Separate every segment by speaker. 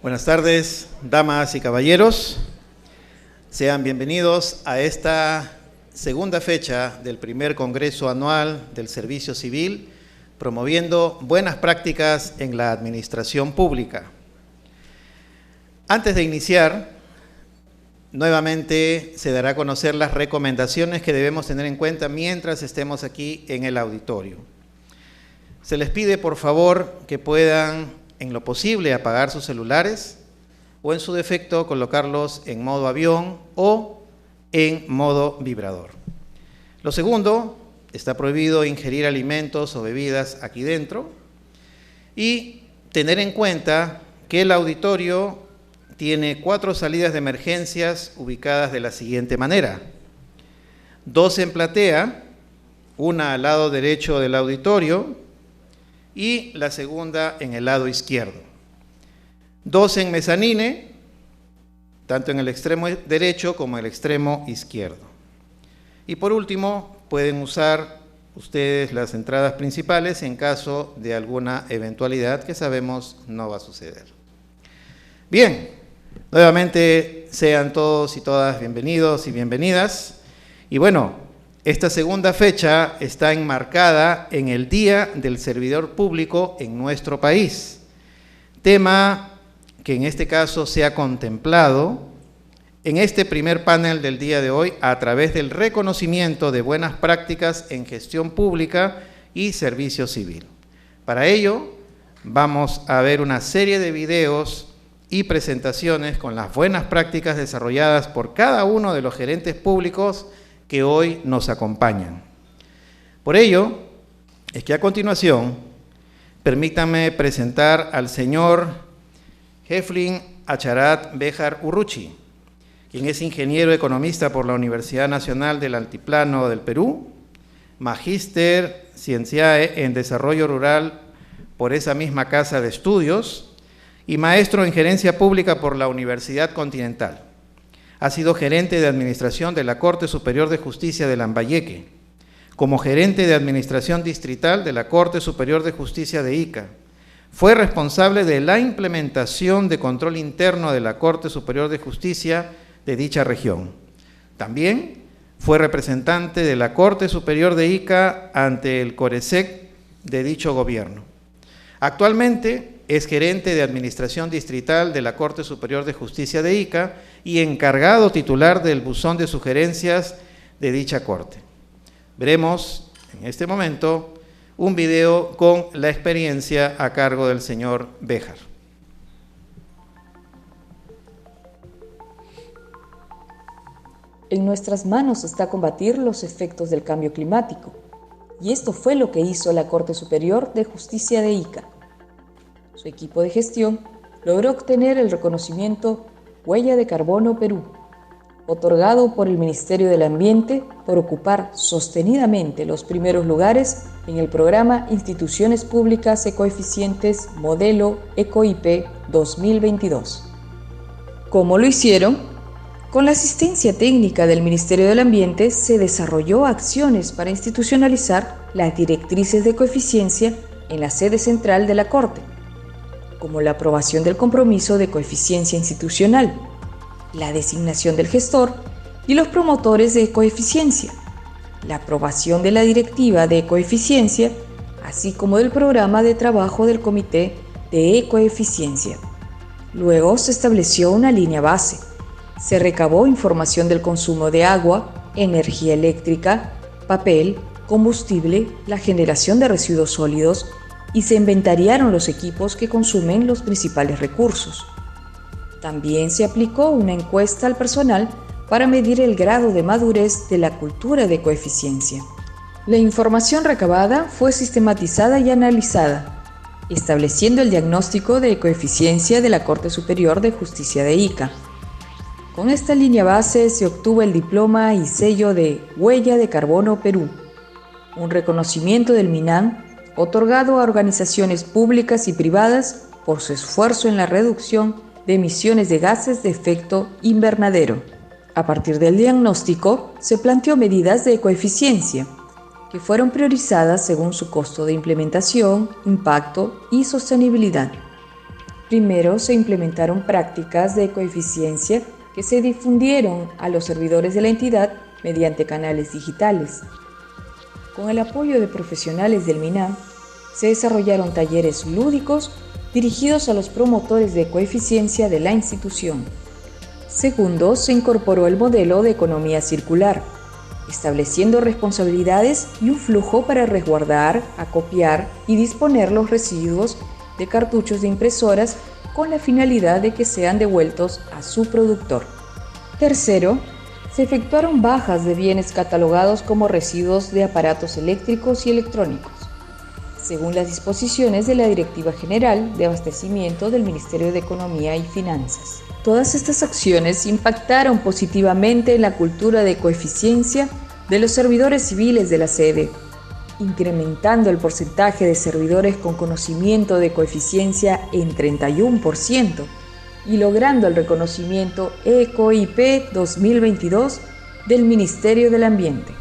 Speaker 1: Buenas tardes, damas y caballeros. Sean bienvenidos a esta segunda fecha del primer Congreso Anual del Servicio Civil, promoviendo buenas prácticas en la administración pública. Antes de iniciar, nuevamente se dará a conocer las recomendaciones que debemos tener en cuenta mientras estemos aquí en el auditorio. Se les pide, por favor, que puedan, en lo posible, apagar sus celulares o, en su defecto, colocarlos en modo avión o en modo vibrador. Lo segundo, está prohibido ingerir alimentos o bebidas aquí dentro y tener en cuenta que el auditorio tiene 4 salidas de emergencias ubicadas de la siguiente manera: 2 en platea, una al lado derecho del auditorio y la segunda en el lado izquierdo. 2 en mezanine, tanto en el extremo derecho como en el extremo izquierdo. Y por último, pueden usar ustedes las entradas principales en caso de alguna eventualidad que sabemos no va a suceder. Bien, nuevamente sean todos y todas bienvenidos y bienvenidas. Y bueno, esta segunda fecha está enmarcada en el Día del Servidor Público en nuestro país, tema que en este caso se ha contemplado en este primer panel del día de hoy a través del reconocimiento de buenas prácticas en gestión pública y servicio civil. Para ello, vamos a ver una serie de videos y presentaciones con las buenas prácticas desarrolladas por cada uno de los gerentes públicos que hoy nos acompañan. Por ello, es que a continuación, permítanme presentar al señor Heflin Acharat Béjar Urruchi, quien es ingeniero economista por la Universidad Nacional del Altiplano del Perú, magíster Scientiae en Desarrollo Rural por esa misma casa de estudios y maestro en Gerencia Pública por la Universidad Continental. Ha sido gerente de administración de la Corte Superior de Justicia de Lambayeque, como gerente de administración distrital de la Corte Superior de Justicia de Ica. Fue responsable de la implementación de control interno de la Corte Superior de Justicia de dicha región. También fue representante de la Corte Superior de Ica ante el CORESEC de dicho gobierno. Actualmente es gerente de administración distrital de la Corte Superior de Justicia de Ica y encargado titular del buzón de sugerencias de dicha corte. Veremos en este momento un video con la experiencia a cargo del señor Béjar.
Speaker 2: En nuestras manos está combatir los efectos del cambio climático, y esto fue lo que hizo la Corte Superior de Justicia de Ica. Su equipo de gestión logró obtener el reconocimiento Huella de Carbono Perú, otorgado por el Ministerio del Ambiente por ocupar sostenidamente los primeros lugares en el programa Instituciones Públicas Ecoeficientes Modelo EcoIP 2022. ¿Cómo lo hicieron? Con la asistencia técnica del Ministerio del Ambiente se desarrolló acciones para institucionalizar las directrices de coeficiencia en la sede central de la Corte, como la aprobación del compromiso de coeficiencia institucional, la designación del gestor y los promotores de coeficiencia, la aprobación de la directiva de coeficiencia, así como del programa de trabajo del Comité de Ecoeficiencia. Luego se estableció una línea base, se recabó información del consumo de agua, energía eléctrica, papel, combustible, la generación de residuos sólidos, y se inventariaron los equipos que consumen los principales recursos. También se aplicó una encuesta al personal para medir el grado de madurez de la cultura de coeficiencia. La información recabada fue sistematizada y analizada, estableciendo el diagnóstico de coeficiencia de la Corte Superior de Justicia de Ica. Con esta línea base se obtuvo el diploma y sello de Huella de Carbono Perú, un reconocimiento del MINAM otorgado a organizaciones públicas y privadas por su esfuerzo en la reducción de emisiones de gases de efecto invernadero. A partir del diagnóstico, se planteó medidas de coeficiencia, que fueron priorizadas según su costo de implementación, impacto y sostenibilidad. Primero, se implementaron prácticas de coeficiencia que se difundieron a los servidores de la entidad mediante canales digitales. Con el apoyo de profesionales del MINAM, se desarrollaron talleres lúdicos dirigidos a los promotores de coeficiencia de la institución. Segundo, se incorporó el modelo de economía circular, estableciendo responsabilidades y un flujo para resguardar, acopiar y disponer los residuos de cartuchos de impresoras con la finalidad de que sean devueltos a su productor. Tercero, se efectuaron bajas de bienes catalogados como residuos de aparatos eléctricos y electrónicos, según las disposiciones de la Directiva General de Abastecimiento del Ministerio de Economía y Finanzas. Todas estas acciones impactaron positivamente en la cultura de coeficiencia de los servidores civiles de la sede, incrementando el porcentaje de servidores con conocimiento de coeficiencia en 31% y logrando el reconocimiento ECOIP 2022 del Ministerio del Ambiente.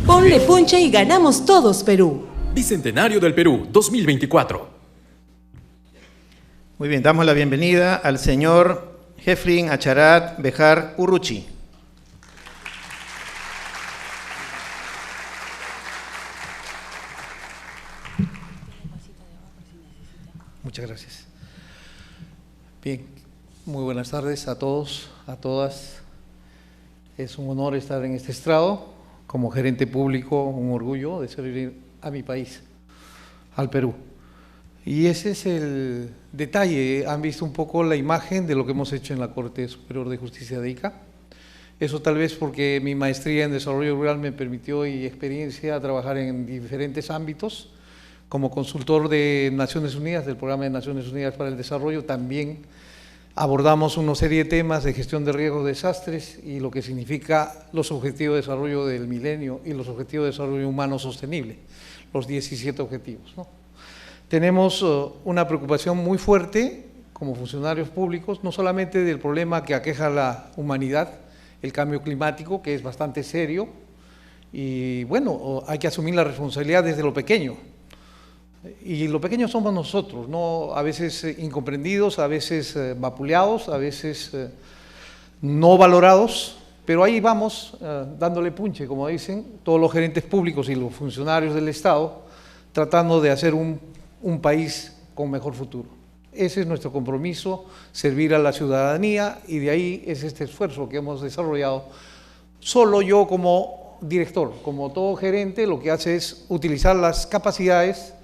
Speaker 3: Ponle punche y ganamos todos, Perú.
Speaker 4: Bicentenario del Perú 2024.
Speaker 1: Muy bien, damos la bienvenida al señor Jefrin Acharat Bejar Urruchi.
Speaker 5: Muchas gracias. Bien, muy buenas tardes a todos, a todas. Es un honor estar en este estrado. Como gerente público, un orgullo de servir a mi país, al Perú. Y ese es el detalle. Han visto un poco la imagen de lo que hemos hecho en la Corte Superior de Justicia de Ica. Eso tal vez porque mi maestría en desarrollo rural me permitió y experiencia a trabajar en diferentes ámbitos. Como consultor de Naciones Unidas, del Programa de Naciones Unidas para el Desarrollo, también abordamos una serie de temas de gestión de riesgos, desastres y lo que significa los objetivos de desarrollo del milenio y los objetivos de desarrollo humano sostenible, los 17 objetivos, ¿no? Tenemos una preocupación muy fuerte como funcionarios públicos, no solamente del problema que aqueja a la humanidad, el cambio climático, que es bastante serio, y bueno, hay que asumir la responsabilidad desde lo pequeño. Y lo pequeño somos nosotros, ¿no? A veces incomprendidos, a veces vapuleados, a veces no valorados, pero ahí vamos dándole punche, como dicen, todos los gerentes públicos y los funcionarios del Estado, tratando de hacer un país con mejor futuro. Ese es nuestro compromiso, servir a la ciudadanía, y de ahí es este esfuerzo que hemos desarrollado. Solo yo como director, como todo gerente, lo que hace es utilizar las capacidades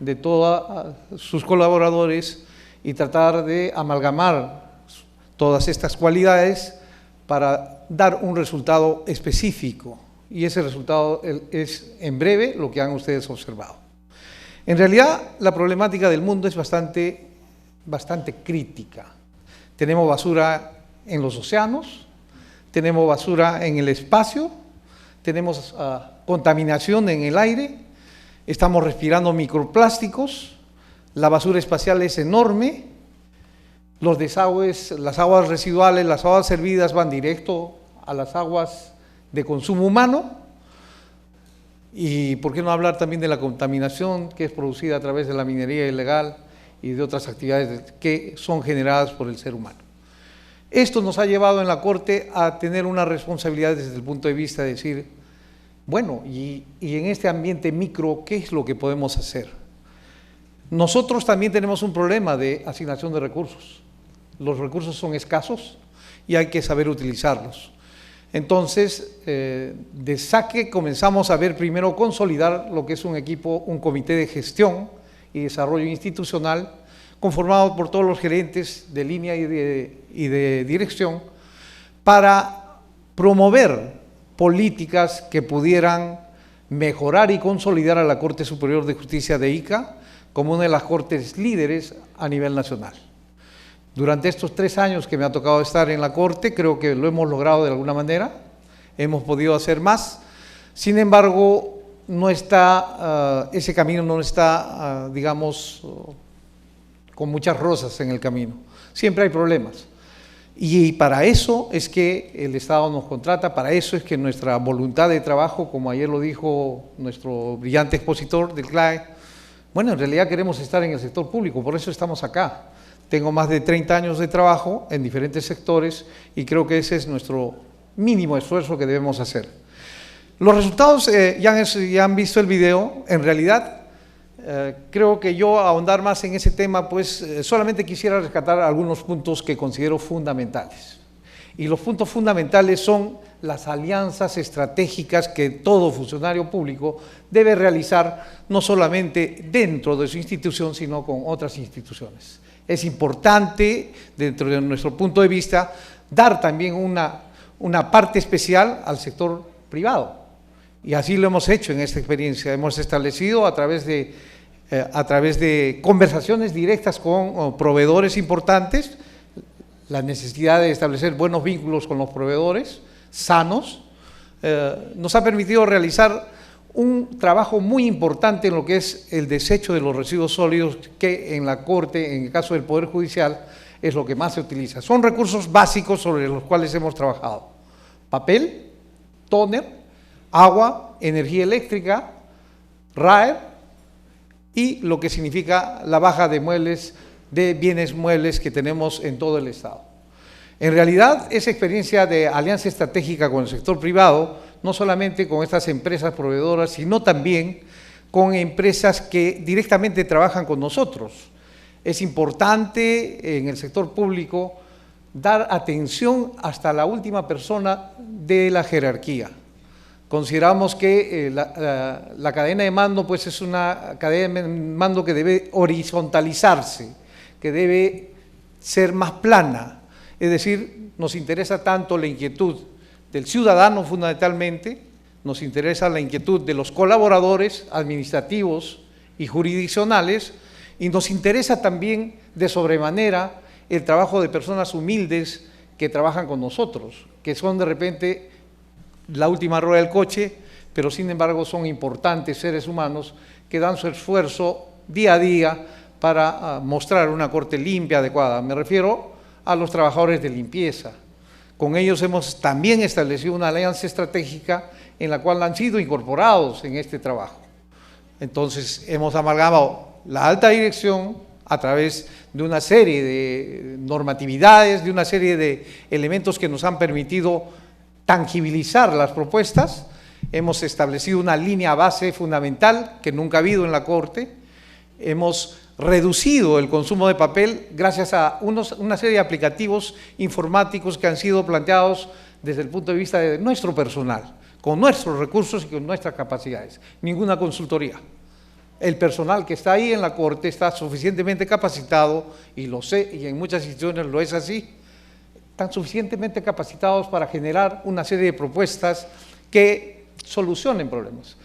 Speaker 5: de todos sus colaboradores y tratar de amalgamar todas estas cualidades para dar un resultado específico, y ese resultado es en breve lo que han ustedes observado. En realidad la problemática del mundo es bastante crítica. Tenemos basura en los océanos, tenemos basura en el espacio, tenemos contaminación en el aire, estamos respirando microplásticos, la basura espacial es enorme, los desagües, las aguas residuales, las aguas servidas van directo a las aguas de consumo humano, y por qué no hablar también de la contaminación que es producida a través de la minería ilegal y de otras actividades que son generadas por el ser humano. Esto nos ha llevado en la Corte a tener una responsabilidad desde el punto de vista de decir, bueno, y en este ambiente micro, ¿qué es lo que podemos hacer? Nosotros también tenemos un problema de asignación de recursos. Los recursos son escasos y hay que saber utilizarlos. Entonces, de saque comenzamos a ver primero consolidar lo que es un equipo, un comité de gestión y desarrollo institucional, conformado por todos los gerentes de línea y de dirección, para promover políticas que pudieran mejorar y consolidar a la Corte Superior de Justicia de Ica como una de las cortes líderes a nivel nacional. Durante estos 3 años que me ha tocado estar en la Corte, creo que lo hemos logrado de alguna manera, hemos podido hacer más. Sin embargo, no está, ese camino no está, digamos, con muchas rosas en el camino. Siempre hay problemas. Y para eso es que el Estado nos contrata, para eso es que nuestra voluntad de trabajo, como ayer lo dijo nuestro brillante expositor del CLAE, bueno, en realidad queremos estar en el sector público, por eso estamos acá. Tengo más de 30 años de trabajo en diferentes sectores y creo que ese es nuestro mínimo esfuerzo que debemos hacer. Los resultados ya han visto el video. En realidad, creo que yo ahondar más en ese tema, pues solamente quisiera rescatar algunos puntos que considero fundamentales. Y los puntos fundamentales son las alianzas estratégicas que todo funcionario público debe realizar, no solamente dentro de su institución, sino con otras instituciones. Es importante, dentro de nuestro punto de vista, dar también una parte especial al sector privado. Y así lo hemos hecho en esta experiencia. Hemos establecido a través de conversaciones directas con proveedores importantes, la necesidad de establecer buenos vínculos con los proveedores, sanos, nos ha permitido realizar un trabajo muy importante en lo que es el desecho de los residuos sólidos, que en la Corte, en el caso del Poder Judicial, es lo que más se utiliza. Son recursos básicos sobre los cuales hemos trabajado: papel, tóner, agua, energía eléctrica, RAER y lo que significa la baja de muebles, de bienes muebles que tenemos en todo el Estado. En realidad, esa experiencia de alianza estratégica con el sector privado, no solamente con estas empresas proveedoras, sino también con empresas que directamente trabajan con nosotros. Es importante en el sector público dar atención hasta la última persona de la jerarquía. Consideramos que la cadena de mando, pues, es una cadena de mando que debe horizontalizarse, que debe ser más plana. Es decir, nos interesa tanto la inquietud del ciudadano fundamentalmente, nos interesa la inquietud de los colaboradores administrativos y jurisdiccionales, y nos interesa también de sobremanera el trabajo de personas humildes que trabajan con nosotros, que son de repente la última rueda del coche, pero sin embargo son importantes seres humanos que dan su esfuerzo día a día para mostrar una corte limpia, adecuada. Me refiero a los trabajadores de limpieza. Con ellos hemos también establecido una alianza estratégica en la cual han sido incorporados en este trabajo. Entonces, hemos amalgamado la alta dirección a través de una serie de normatividades, de una serie de elementos que nos han permitido tangibilizar las propuestas. Hemos establecido una línea base fundamental que nunca ha habido en la Corte. Hemos reducido el consumo de papel gracias a una serie de aplicativos informáticos que han sido planteados desde el punto de vista de nuestro personal, con nuestros recursos y con nuestras capacidades. Ninguna consultoría. El personal que está ahí en la Corte está suficientemente capacitado, y lo sé, y en muchas instituciones lo es así, están suficientemente capacitados para generar una serie de propuestas que solucionen problemas.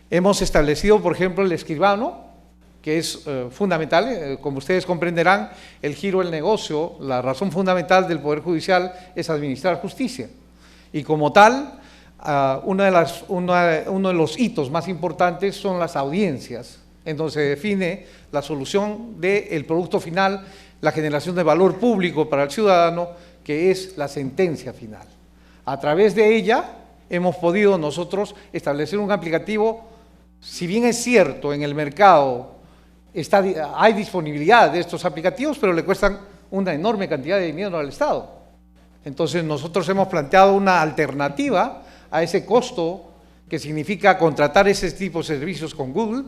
Speaker 5: Hemos establecido, por ejemplo, el escribano, que es fundamental. Como ustedes comprenderán, el giro del negocio, la razón fundamental del Poder Judicial es administrar justicia. Y como tal, uno de los hitos más importantes son las audiencias, en donde se define la solución del producto final, la generación de valor público para el ciudadano, que es la sentencia final. A través de ella hemos podido nosotros establecer un aplicativo. Si bien es cierto, en el mercado hay disponibilidad de estos aplicativos, pero le cuestan una enorme cantidad de dinero al Estado. Entonces nosotros hemos planteado una alternativa a ese costo que significa contratar ese tipo de servicios con Google,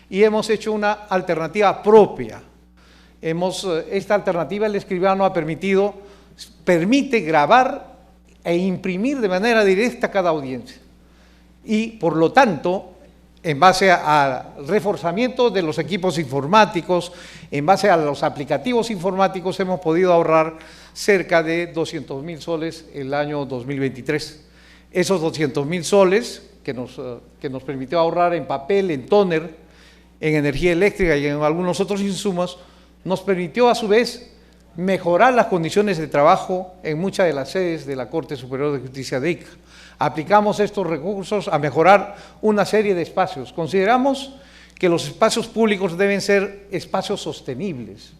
Speaker 5: y hemos hecho una alternativa propia. Esta alternativa, el escribano permite grabar e imprimir de manera directa cada audiencia. Y por lo tanto, en base al reforzamiento de los equipos informáticos, en base a los aplicativos informáticos, hemos podido ahorrar cerca de 200.000 soles el año 2023. Esos 200.000 soles que nos permitió ahorrar en papel, en tóner, en energía eléctrica y en algunos otros insumos, nos permitió a su vez mejorar las condiciones de trabajo en muchas de las sedes de la Corte Superior de Justicia de Ica. Aplicamos estos recursos a mejorar una serie de espacios. Consideramos que los espacios públicos deben ser espacios sostenibles.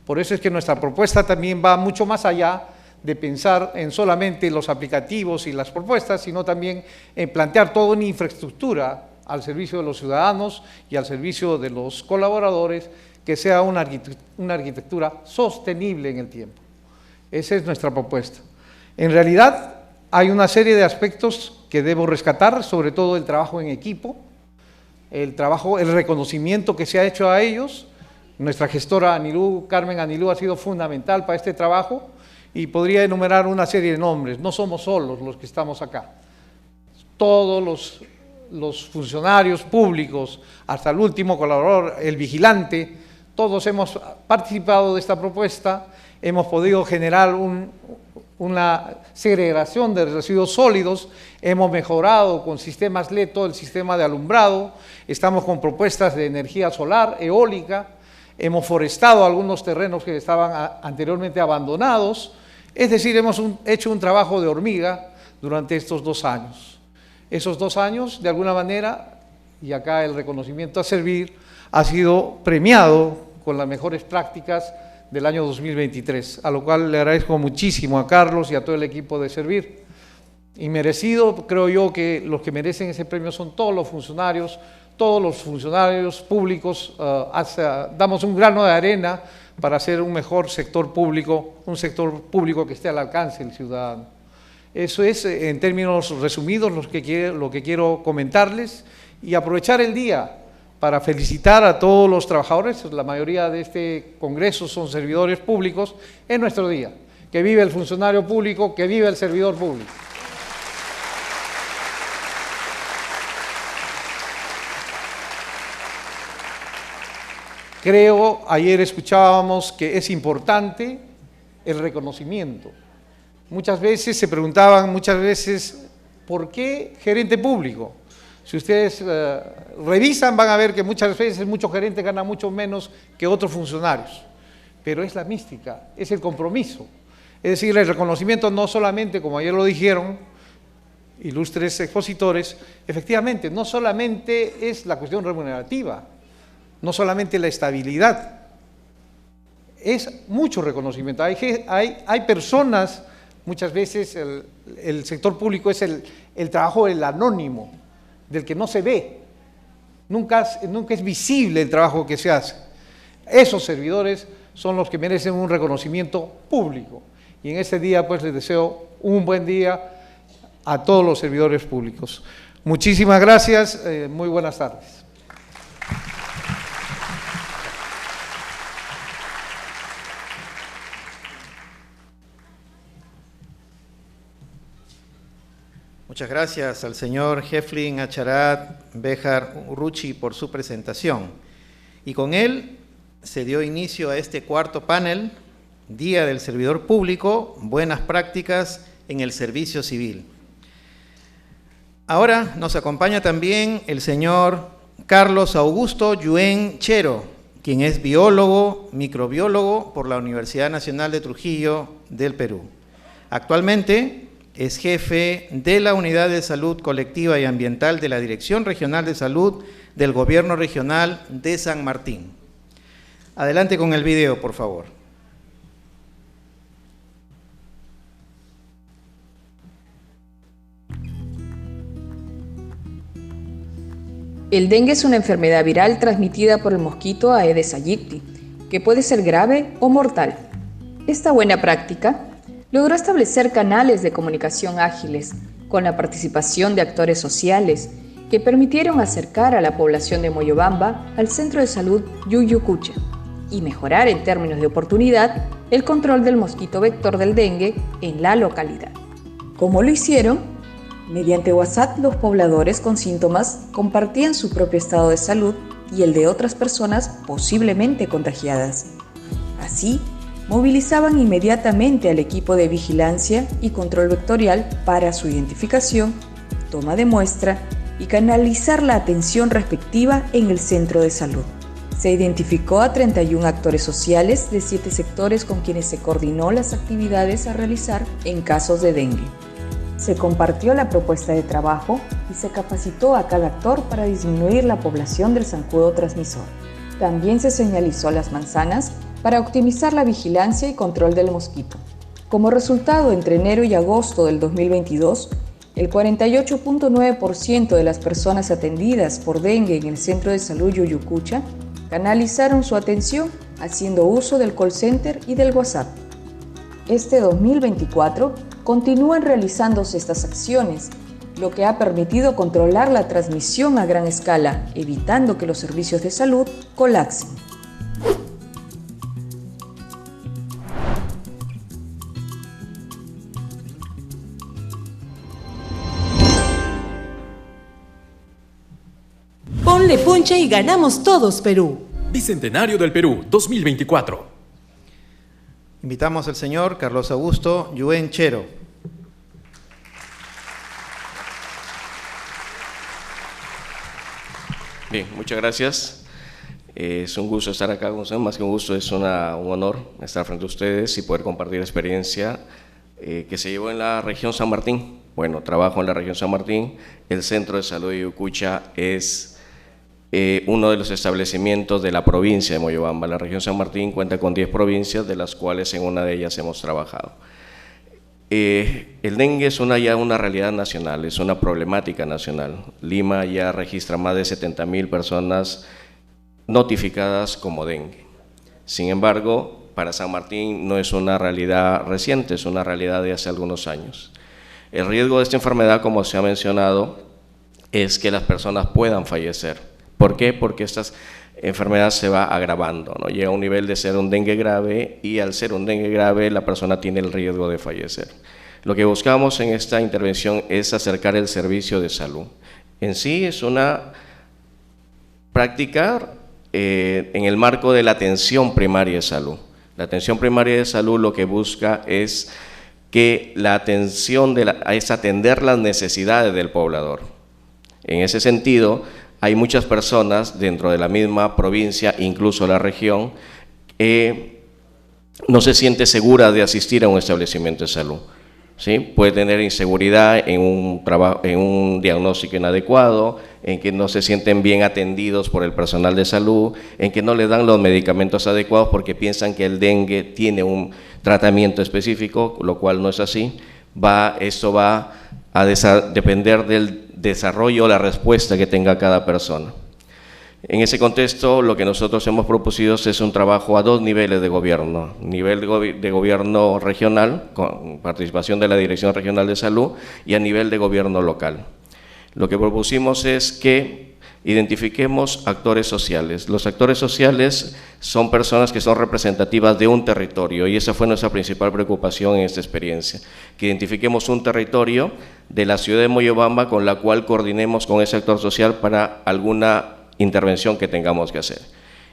Speaker 5: Por eso es que nuestra propuesta también va mucho más allá de pensar en solamente los aplicativos y las propuestas, sino también en plantear toda una infraestructura al servicio de los ciudadanos y al servicio de los colaboradores, que sea una arquitectura sostenible en el tiempo. Esa es nuestra propuesta. En realidad, hay una serie de aspectos que debo rescatar, sobre todo el trabajo en equipo, el reconocimiento que se ha hecho a ellos. Nuestra gestora Carmen Anilú ha sido fundamental para este trabajo y podría enumerar una serie de nombres. No somos solos los que estamos acá. Todos los funcionarios públicos, hasta el último colaborador, el vigilante, todos hemos participado de esta propuesta, hemos podido generar una segregación de residuos sólidos, hemos mejorado con sistemas LED todo el sistema de alumbrado, estamos con propuestas de energía solar, eólica, hemos forestado algunos terrenos que estaban anteriormente abandonados, es decir, hemos hecho un trabajo de hormiga durante estos 2 años. Esos 2 años, de alguna manera, y acá el reconocimiento a Servir, ha sido premiado con las mejores prácticas del año 2023, a lo cual le agradezco muchísimo a Carlos y a todo el equipo de Servir. Y merecido, creo yo que los que merecen ese premio son todos los funcionarios públicos, damos un grano de arena para hacer un mejor sector público, un sector público que esté al alcance del ciudadano. Eso es, en términos resumidos, lo que quiero comentarles y aprovechar el día para felicitar a todos los trabajadores. La mayoría de este congreso son servidores públicos. Es nuestro día. Que vive el funcionario público, que vive el servidor público. Creo, ayer escuchábamos que es importante el reconocimiento. Muchas veces se preguntaban, ¿por qué gerente público? Si ustedes revisan, van a ver que muchas veces muchos gerentes ganan mucho menos que otros funcionarios. Pero es la mística, es el compromiso. Es decir, el reconocimiento no solamente, como ayer lo dijeron, ilustres expositores, efectivamente, no solamente es la cuestión remunerativa, no solamente la estabilidad, es mucho reconocimiento. Hay personas, muchas veces el sector público es el trabajo del anónimo, del que no se ve, nunca es visible el trabajo que se hace. Esos servidores son los que merecen un reconocimiento público. Y en este día, pues, les deseo un buen día a todos los servidores públicos. Muchísimas gracias, muy buenas tardes.
Speaker 1: Muchas gracias al señor Heflin Acharat Bejar Urruchi por su presentación. Y con él se dio inicio a este cuarto panel, Día del Servidor Público, Buenas Prácticas en el Servicio Civil. Ahora nos acompaña también el señor Carlos Augusto Yuen Chero, quien es biólogo, microbiólogo por la Universidad Nacional de Trujillo del Perú. Actualmente es jefe de la Unidad de Salud Colectiva y Ambiental de la Dirección Regional de Salud del Gobierno Regional de San Martín. Adelante con el video, por favor.
Speaker 2: El dengue es una enfermedad viral transmitida por el mosquito Aedes aegypti, que puede ser grave o mortal. Esta buena práctica logró establecer canales de comunicación ágiles con la participación de actores sociales que permitieron acercar a la población de Moyobamba al Centro de Salud Yuyucucha y mejorar en términos de oportunidad el control del mosquito vector del dengue en la localidad. ¿Cómo lo hicieron? Mediante WhatsApp, los pobladores con síntomas compartían su propio estado de salud y el de otras personas posiblemente contagiadas. Así, movilizaban inmediatamente al equipo de vigilancia y control vectorial para su identificación, toma de muestra y canalizar la atención respectiva en el centro de salud. Se identificó a 31 actores sociales de 7 sectores con quienes se coordinó las actividades a realizar en casos de dengue. Se compartió la propuesta de trabajo y se capacitó a cada actor para disminuir la población del zancudo transmisor. También se señalizó las manzanas para optimizar la vigilancia y control del mosquito. Como resultado, entre enero y agosto del 2022, el 48.9% de las personas atendidas por dengue en el Centro de Salud Yuyucucha canalizaron su atención haciendo uso del call center y del WhatsApp. Este 2024 continúan realizándose estas acciones, lo que ha permitido controlar la transmisión a gran escala, evitando que los servicios de salud colapsen.
Speaker 3: Ponle punche y ganamos todos, Perú.
Speaker 4: Bicentenario del Perú 2024.
Speaker 1: Invitamos al señor Carlos Augusto Yuen Chero.
Speaker 6: Bien, muchas gracias. Es un gusto estar acá con ustedes, más que un gusto, es un honor estar frente a ustedes y poder compartir la experiencia que se llevó en la región San Martín. Bueno, trabajo en la región San Martín. El Centro de Salud de Yuyucucha es uno de los establecimientos de la provincia de Moyobamba. La región San Martín cuenta con 10 provincias, de las cuales en una de ellas hemos trabajado. El dengue es ya una realidad nacional, es una problemática nacional. Lima ya registra más de 70.000 personas notificadas como dengue. Sin embargo, para San Martín no es una realidad reciente, es una realidad de hace algunos años. El riesgo de esta enfermedad, como se ha mencionado, es que las personas puedan fallecer. ¿Por qué? Porque esta enfermedad se va agravando, ¿no? Llega a un nivel de ser un dengue grave y al ser un dengue grave la persona tiene el riesgo de fallecer. Lo que buscamos en esta intervención es acercar el servicio de salud. En sí es una práctica en el marco de la atención primaria de salud. La atención primaria de salud lo que busca es que la atención es atender las necesidades del poblador. En ese sentido, hay muchas personas dentro de la misma provincia, incluso la región, no se siente segura de asistir a un establecimiento de salud. ¿Sí? Puede tener inseguridad en un diagnóstico inadecuado, en que no se sienten bien atendidos por el personal de salud, en que no les dan los medicamentos adecuados porque piensan que el dengue tiene un tratamiento específico, lo cual no es así. Esto va a depender del desarrollo o la respuesta que tenga cada persona. En ese contexto, lo que nosotros hemos propuesto es un trabajo a 2 niveles de gobierno. Nivel de gobierno regional, con participación de la Dirección Regional de Salud, y a nivel de gobierno local. Lo que propusimos es que identifiquemos actores sociales. Los actores sociales son personas que son representativas de un territorio, y esa fue nuestra principal preocupación en esta experiencia, que identifiquemos un territorio de la ciudad de Moyobamba con la cual coordinemos con ese actor social para alguna intervención que tengamos que hacer.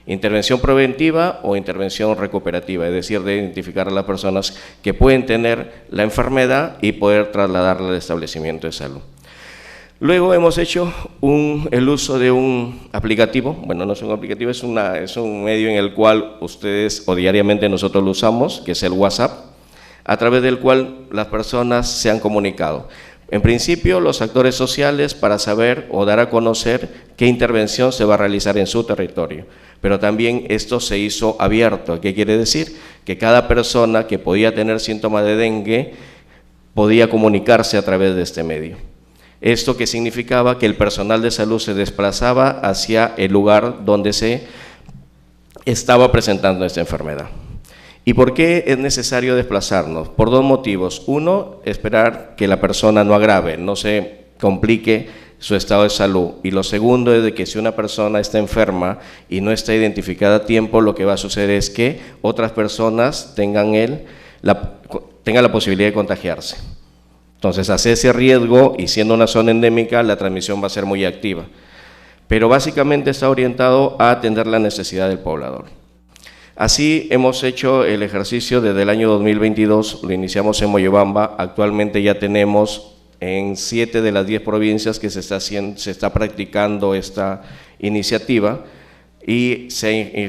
Speaker 6: Intervención preventiva o intervención recuperativa, es decir, de identificar a las personas que pueden tener la enfermedad y poder trasladarla al establecimiento de salud. Luego hemos hecho el uso de un aplicativo, bueno, no es un aplicativo, es un medio en el cual ustedes o diariamente nosotros lo usamos, que es el WhatsApp, a través del cual las personas se han comunicado. En principio, los actores sociales para saber o dar a conocer qué intervención se va a realizar en su territorio, pero también esto se hizo abierto. ¿Qué quiere decir? Que cada persona que podía tener síntomas de dengue podía comunicarse a través de este medio. Esto que significaba que el personal de salud se desplazaba hacia el lugar donde se estaba presentando esta enfermedad. ¿Y por qué es necesario desplazarnos? Por 2 motivos. Uno, esperar que la persona no agrave, no se complique su estado de salud. Y lo segundo es de que si una persona está enferma y no está identificada a tiempo, lo que va a suceder es que otras personas tengan la posibilidad de contagiarse. Entonces, hace ese riesgo y siendo una zona endémica, la transmisión va a ser muy activa. Pero básicamente está orientado a atender la necesidad del poblador. Así hemos hecho el ejercicio desde el año 2022, lo iniciamos en Moyobamba, actualmente ya tenemos en 7 de las 10 provincias que se está practicando esta iniciativa y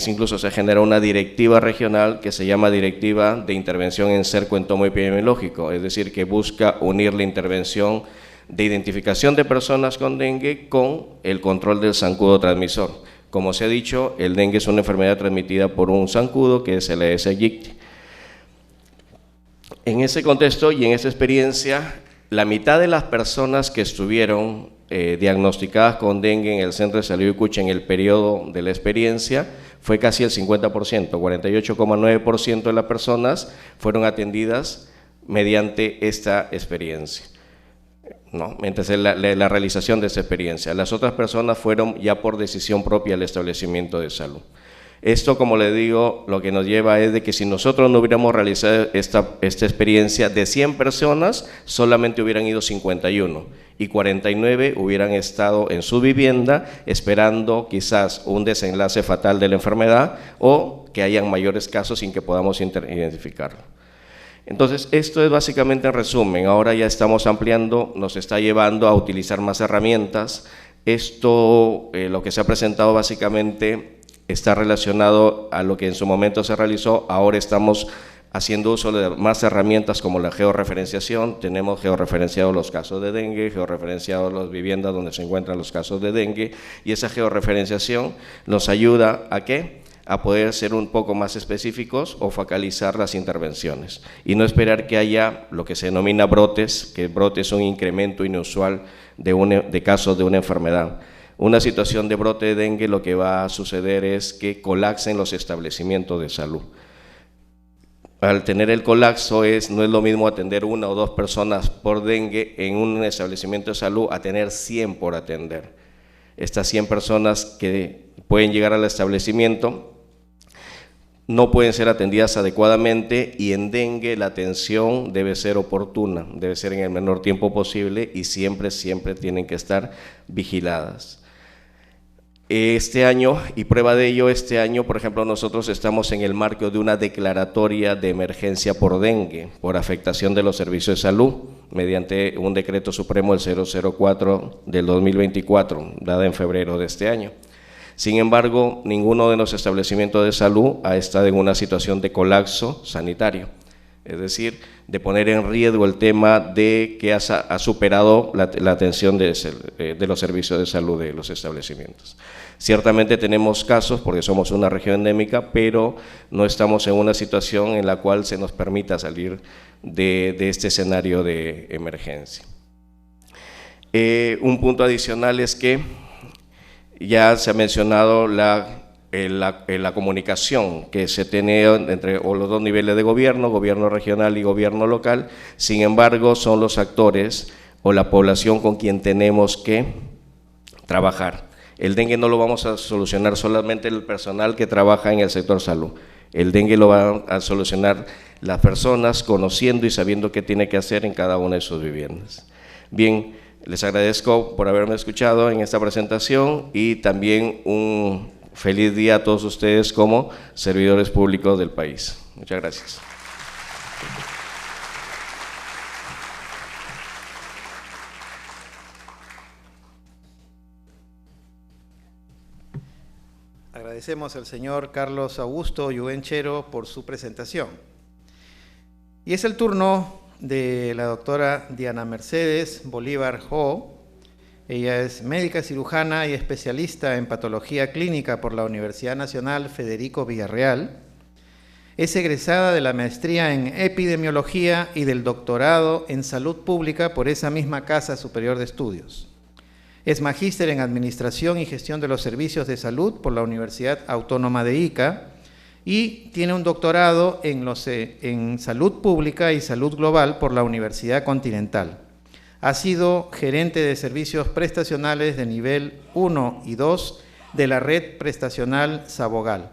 Speaker 6: incluso se genera una directiva regional que se llama Directiva de Intervención en Cerco Entomo Epidemiológico, es decir, que busca unir la intervención de identificación de personas con dengue con el control del zancudo transmisor. Como se ha dicho, el dengue es una enfermedad transmitida por un zancudo que es el Aedes aegypti. En ese contexto y en esa experiencia, la mitad de las personas que estuvieron diagnosticadas con dengue en el Centro de Salud Ucucha en el periodo de la experiencia fue casi el 50%, 48,9% de las personas fueron atendidas mediante esta experiencia, ¿no? Mientras la realización de esta experiencia. Las otras personas fueron ya por decisión propia al establecimiento de salud. Esto, como le digo, lo que nos lleva es de que si nosotros no hubiéramos realizado esta experiencia de 100 personas, solamente hubieran ido 51 y 49 hubieran estado en su vivienda esperando quizás un desenlace fatal de la enfermedad o que hayan mayores casos sin que podamos identificarlo. Entonces, esto es básicamente en resumen. Ahora ya estamos ampliando, nos está llevando a utilizar más herramientas. Esto, lo que se ha presentado básicamente está relacionado a lo que en su momento se realizó. Ahora estamos haciendo uso de más herramientas como la georreferenciación. Tenemos georreferenciados los casos de dengue, georreferenciados las viviendas donde se encuentran los casos de dengue, y esa georreferenciación nos ayuda ¿a qué? A poder ser un poco más específicos o focalizar las intervenciones y no esperar que haya lo que se denomina brotes, que brote es un incremento inusual de casos de una enfermedad. Una situación de brote de dengue, lo que va a suceder es que colapsen los establecimientos de salud. Al tener el colapso no es lo mismo atender 1 o 2 personas por dengue en un establecimiento de salud a tener 100 por atender. Estas 100 personas que pueden llegar al establecimiento no pueden ser atendidas adecuadamente, y en dengue la atención debe ser oportuna, debe ser en el menor tiempo posible y siempre tienen que estar vigiladas. Este año, y prueba de ello, este año, por ejemplo, nosotros estamos en el marco de una declaratoria de emergencia por dengue, por afectación de los servicios de salud, mediante un decreto supremo, el 004 del 2024, dada en febrero de este año. Sin embargo, ninguno de los establecimientos de salud ha estado en una situación de colapso sanitario, es decir, de poner en riesgo el tema de que ha superado la atención de los servicios de salud de los establecimientos. Ciertamente tenemos casos, porque somos una región endémica, pero no estamos en una situación en la cual se nos permita salir de este escenario de emergencia. Un punto adicional es que ya se ha mencionado la comunicación que se tiene entre los dos niveles de gobierno, gobierno regional y gobierno local. Sin embargo, son los actores o la población con quien tenemos que trabajar. El dengue no lo vamos a solucionar solamente el personal que trabaja en el sector salud. El dengue lo van a solucionar las personas conociendo y sabiendo qué tiene que hacer en cada una de sus viviendas. Bien, les agradezco por haberme escuchado en esta presentación y también un feliz día a todos ustedes como servidores públicos del país. Muchas gracias.
Speaker 1: Agradecemos al señor Carlos Augusto Yuvenchero por su presentación. Y es el turno de la doctora Diana Mercedes Bolívar Jo. Ella es médica cirujana y especialista en patología clínica por la Universidad Nacional Federico Villarreal. Es egresada de la maestría en epidemiología y del doctorado en salud pública por esa misma Casa Superior de Estudios. Es magíster en Administración y Gestión de los Servicios de Salud por la Universidad Autónoma de Ica y tiene un doctorado en Salud Pública y Salud Global por la Universidad Continental. Ha sido gerente de servicios prestacionales de nivel 1 y 2 de la red prestacional Sabogal.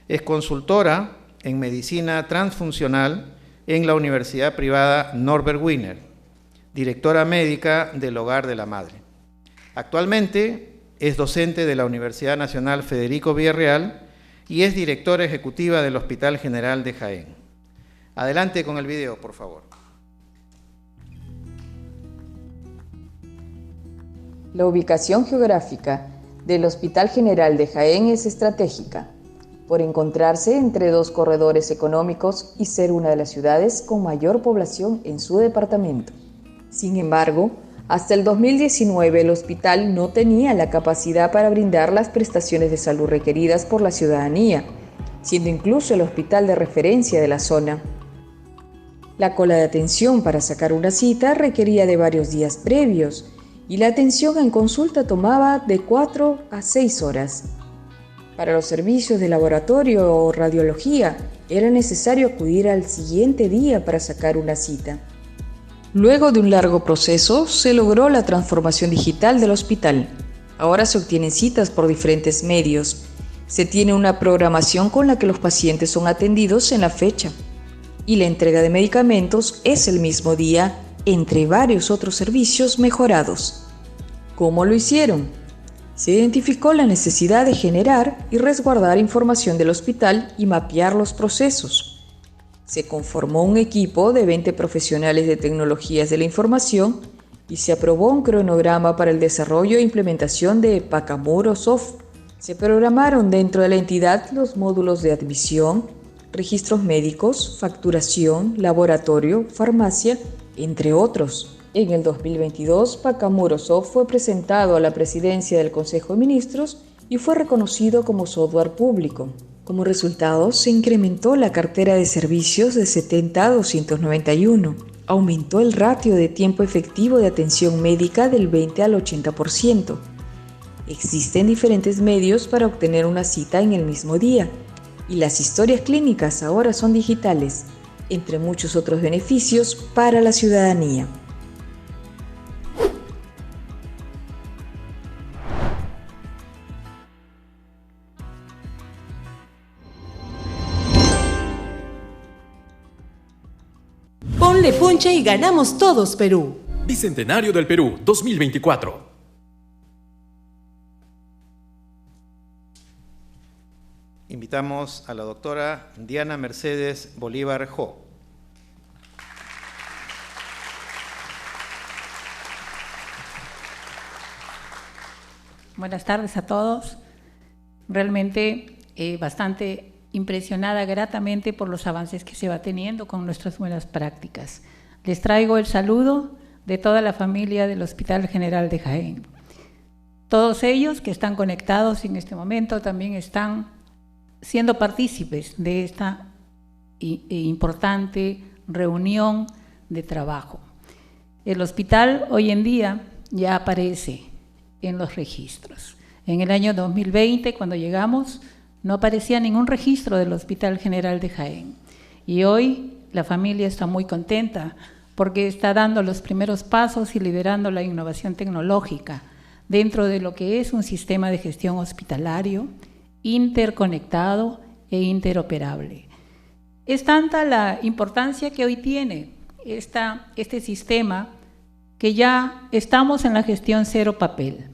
Speaker 1: Es consultora en medicina transfuncional en la Universidad Privada Norbert Wiener, directora médica del Hogar de la Madre. Actualmente es docente de la Universidad Nacional Federico Villarreal y es directora ejecutiva del Hospital General de Jaén. Adelante con el video, por favor.
Speaker 2: La ubicación geográfica del Hospital General de Jaén es estratégica, por encontrarse entre dos corredores económicos y ser una de las ciudades con mayor población en su departamento. Sin embargo, hasta el 2019 el hospital no tenía la capacidad para brindar las prestaciones de salud requeridas por la ciudadanía, siendo incluso el hospital de referencia de la zona. La cola de atención para sacar una cita requería de varios días previos y la atención en consulta tomaba de 4 a 6 horas. Para los servicios de laboratorio o radiología era necesario acudir al siguiente día para sacar una cita. Luego de un largo proceso, se logró la transformación digital del hospital. Ahora se obtienen citas por diferentes medios. Se tiene una programación con la que los pacientes son atendidos en la fecha. Y la entrega de medicamentos es el mismo día, entre varios otros servicios mejorados. ¿Cómo lo hicieron? Se identificó la necesidad de generar y resguardar información del hospital y mapear los procesos. Se conformó un equipo de 20 profesionales de tecnologías de la información y se aprobó un cronograma para el desarrollo e implementación de Pacamuro Soft. Se programaron dentro de la entidad los módulos de admisión, registros médicos, facturación, laboratorio, farmacia, entre otros. En el 2022, Pacamuro Soft fue presentado a la presidencia del Consejo de Ministros y fue reconocido como software público. Como resultado, se incrementó la cartera de servicios de 70 a 291. Aumentó el ratio de tiempo efectivo de atención médica del 20 al 80%. Existen diferentes medios para obtener una cita en el mismo día, y las historias clínicas ahora son digitales, entre muchos otros beneficios para la ciudadanía.
Speaker 3: Ponle punche y ganamos todos, Perú.
Speaker 4: Bicentenario del Perú 2024.
Speaker 1: Invitamos a la doctora Diana Mercedes Bolívar Jo.
Speaker 7: Buenas tardes a todos. Realmente bastante impresionada gratamente por los avances que se va teniendo con nuestras buenas prácticas. Les traigo el saludo de toda la familia del Hospital General de Jaén. Todos ellos que están conectados en este momento también están siendo partícipes de esta importante reunión de trabajo. El hospital hoy en día ya aparece en los registros. En el año 2020, cuando llegamos, no aparecía ningún registro del Hospital General de Jaén. Y hoy la familia está muy contenta porque está dando los primeros pasos y liderando la innovación tecnológica dentro de lo que es un sistema de gestión hospitalario interconectado e interoperable. Es tanta la importancia que hoy tiene este sistema que ya estamos en la gestión cero papel.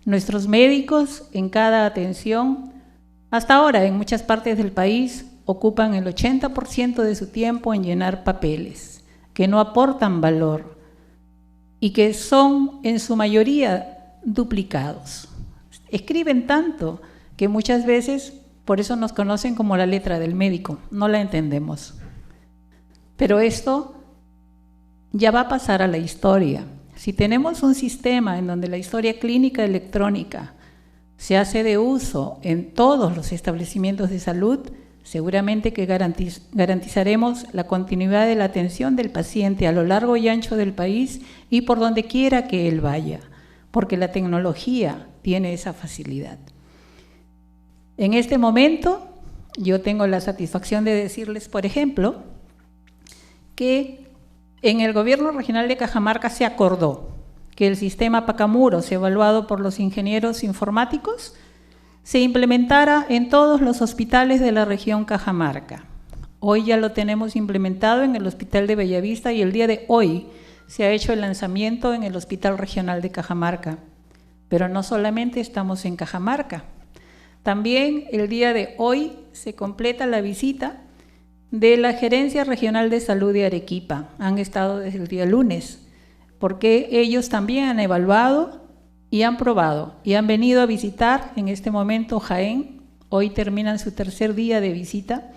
Speaker 7: Nuestros médicos en cada atención, hasta ahora en muchas partes del país, ocupan el 80% de su tiempo en llenar papeles que no aportan valor y que son en su mayoría duplicados. Escriben tanto que muchas veces, por eso nos conocen como la letra del médico, no la entendemos. Pero esto ya va a pasar a la historia. Si tenemos un sistema en donde la historia clínica electrónica se hace de uso en todos los establecimientos de salud, seguramente que garantizaremos la continuidad de la atención del paciente a lo largo y ancho del país y por donde quiera que él vaya, porque la tecnología tiene esa facilidad. En este momento, yo tengo la satisfacción de decirles, por ejemplo, que en el Gobierno Regional de Cajamarca se acordó que el sistema Pacamuros, evaluado por los ingenieros informáticos, se implementara en todos los hospitales de la región Cajamarca. Hoy ya lo tenemos implementado en el Hospital de Bellavista y el día de hoy se ha hecho el lanzamiento en el Hospital Regional de Cajamarca. Pero no solamente estamos en Cajamarca, también el día de hoy se completa la visita de la Gerencia Regional de Salud de Arequipa. Han estado desde el día lunes, porque ellos también han evaluado y han probado y han venido a visitar en este momento Jaén. Hoy terminan su tercer día de visita,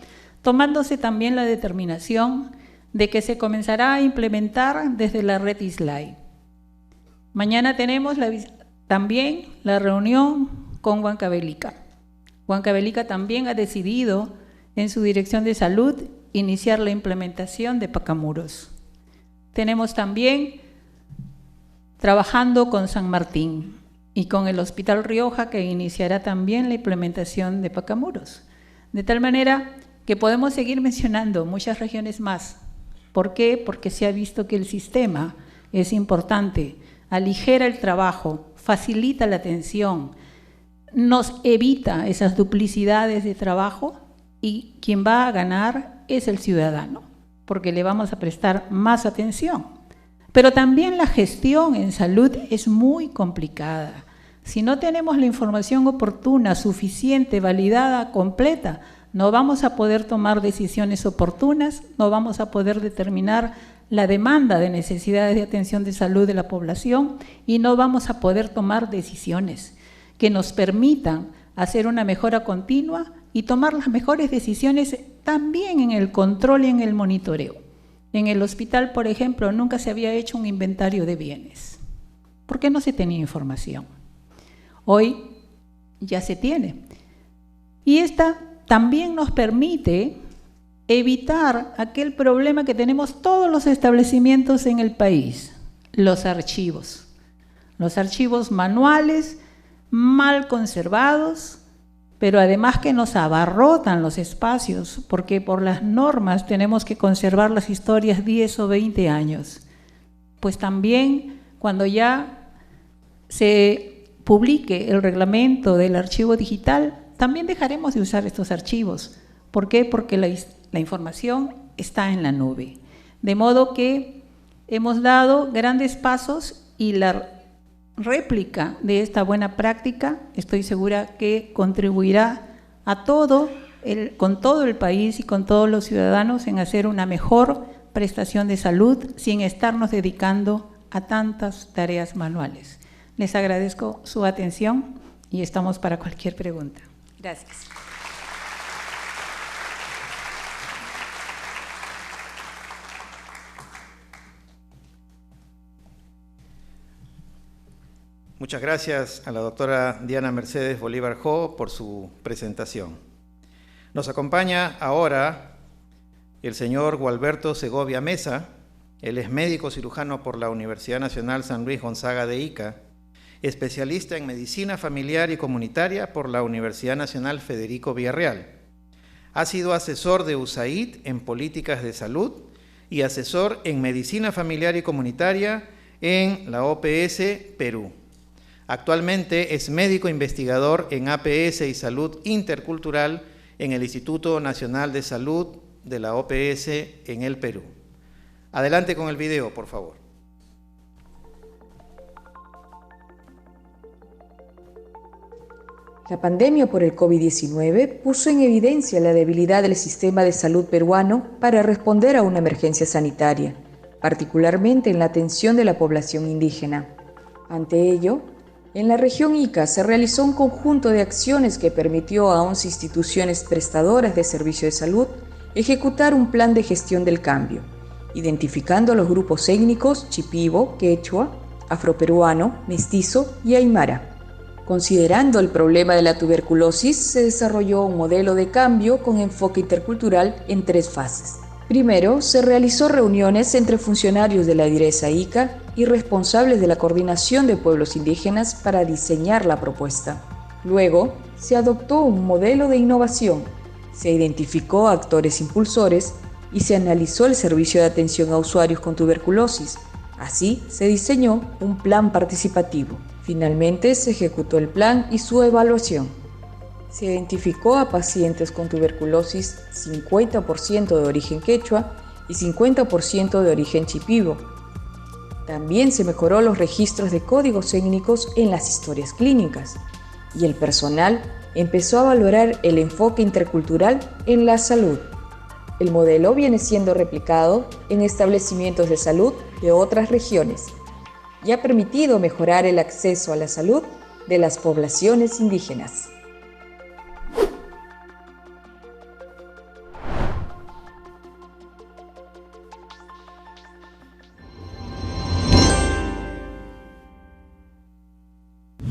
Speaker 7: tomándose también la determinación de que se comenzará a implementar desde la red ISLAI. Mañana tenemos también la reunión con Huancavelica. Huancavelica también ha decidido en su dirección de salud iniciar la implementación de Pacamuros. Tenemos también trabajando con San Martín y con el Hospital Rioja, que iniciará también la implementación de Pacamuros. De tal manera que podemos seguir mencionando muchas regiones más. ¿Por qué? Porque se ha visto que el sistema es importante, aligera el trabajo, facilita la atención, nos evita esas duplicidades de trabajo y quien va a ganar es el ciudadano, porque le vamos a prestar más atención. Pero también la gestión en salud es muy complicada. Si no tenemos la información oportuna, suficiente, validada, completa, no vamos a poder tomar decisiones oportunas, no vamos a poder determinar la demanda de necesidades de atención de salud de la población y no vamos a poder tomar decisiones que nos permitan hacer una mejora continua y tomar las mejores decisiones también en el control y en el monitoreo. En el hospital, por ejemplo, nunca se había hecho un inventario de bienes, porque no se tenía información. Hoy ya se tiene. Y esta también nos permite evitar aquel problema que tenemos todos los establecimientos en el país, los archivos. Los archivos manuales, mal conservados, pero además que nos abarrotan los espacios, porque por las normas tenemos que conservar las historias 10 o 20 años. Pues también cuando ya se publique el reglamento del archivo digital, también dejaremos de usar estos archivos. ¿Por qué? Porque la información está en la nube. De modo que hemos dado grandes pasos y la réplica de esta buena práctica, estoy segura que contribuirá a con todo el país y con todos los ciudadanos en hacer una mejor prestación de salud sin estarnos dedicando a tantas tareas manuales. Les agradezco su atención y estamos para cualquier pregunta. Gracias.
Speaker 1: Muchas gracias a la doctora Diana Mercedes Bolívar Jo por su presentación. Nos acompaña ahora el señor Gualberto Segovia Mesa. Él es médico cirujano por la Universidad Nacional San Luis Gonzaga de Ica, especialista en medicina familiar y comunitaria por la Universidad Nacional Federico Villarreal. Ha sido asesor de USAID en políticas de salud y asesor en medicina familiar y comunitaria en la OPS Perú. Actualmente es médico investigador en APS y Salud Intercultural en el Instituto Nacional de Salud de la OPS en el Perú. Adelante con el video, por favor.
Speaker 2: La pandemia por el COVID-19 puso en evidencia la debilidad del sistema de salud peruano para responder a una emergencia sanitaria, particularmente en la atención de la población indígena. Ante ello, en la región Ica se realizó un conjunto de acciones que permitió a 11 instituciones prestadoras de servicio de salud ejecutar un plan de gestión del cambio, identificando a los grupos étnicos Chipibo, Quechua, Afroperuano, Mestizo y Aymara. Considerando el problema de la tuberculosis, se desarrolló un modelo de cambio con enfoque intercultural en 3 fases. Primero, se realizó reuniones entre funcionarios de la Direza Ica y responsables de la coordinación de pueblos indígenas para diseñar la propuesta. Luego, se adoptó un modelo de innovación, se identificó a actores impulsores y se analizó el servicio de atención a usuarios con tuberculosis. Así, se diseñó un plan participativo. Finalmente, se ejecutó el plan y su evaluación. Se identificó a pacientes con tuberculosis 50% de origen quechua y 50% de origen chipibo. También se mejoró los registros de códigos étnicos en las historias clínicas y el personal empezó a valorar el enfoque intercultural en la salud. El modelo viene siendo replicado en establecimientos de salud de otras regiones y ha permitido mejorar el acceso a la salud de las poblaciones indígenas.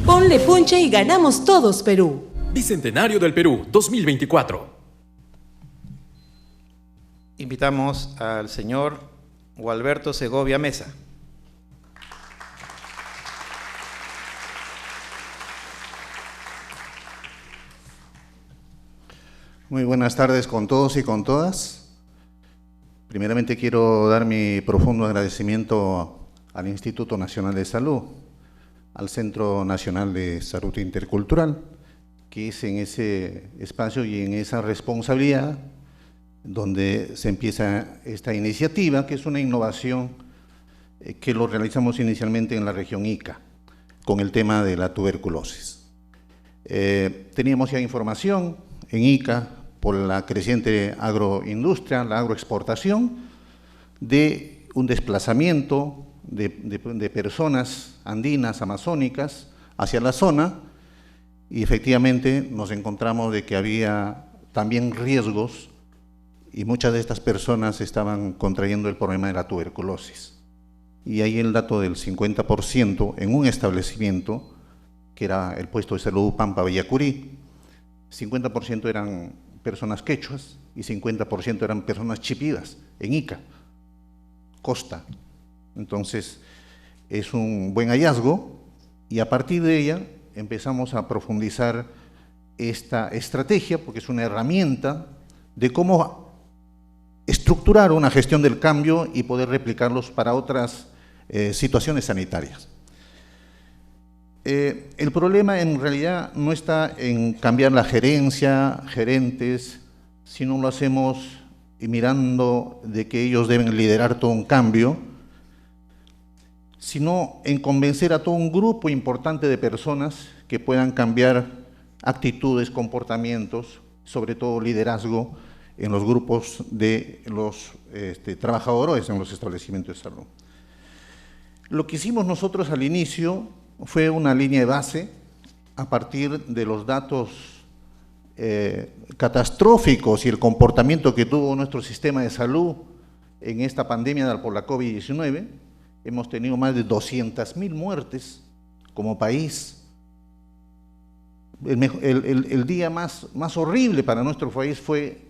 Speaker 3: Ponle punche y ganamos todos, Perú.
Speaker 4: Bicentenario del Perú 2024.
Speaker 1: Invitamos al señor Gualberto Segovia Mesa.
Speaker 8: Muy buenas tardes con todos y con todas. Primeramente quiero dar mi profundo agradecimiento al Instituto Nacional de Salud, al Centro Nacional de Salud Intercultural, que es en ese espacio y en esa responsabilidad donde se empieza esta iniciativa, que es una innovación que lo realizamos inicialmente en la región Ica, con el tema de la tuberculosis. Teníamos ya información en Ica por la creciente agroindustria, la agroexportación, de un desplazamiento de personas andinas, amazónicas, hacia la zona, y efectivamente nos encontramos de que había también riesgos y muchas de estas personas estaban contrayendo el problema de la tuberculosis. Y ahí el dato del 50% en un establecimiento, que era el puesto de salud Pampa Villacurí, 50% eran personas quechuas y 50% eran personas chipivas en Ica, costa. Entonces, es un buen hallazgo y a partir de ella empezamos a profundizar esta estrategia, porque es una herramienta de cómo estructurar una gestión del cambio y poder replicarlos para otras situaciones sanitarias. El problema en realidad no está en cambiar la gerencia, gerentes, sino lo hacemos mirando de que ellos deben liderar todo un cambio, sino en convencer a todo un grupo importante de personas que puedan cambiar actitudes, comportamientos, sobre todo liderazgo en los grupos de los trabajadores en los establecimientos de salud. Lo que hicimos nosotros al inicio fue una línea de base a partir de los datos catastróficos y el comportamiento que tuvo nuestro sistema de salud en esta pandemia por la COVID-19. Hemos tenido más de 200.000 muertes como país. El día más horrible para nuestro país fue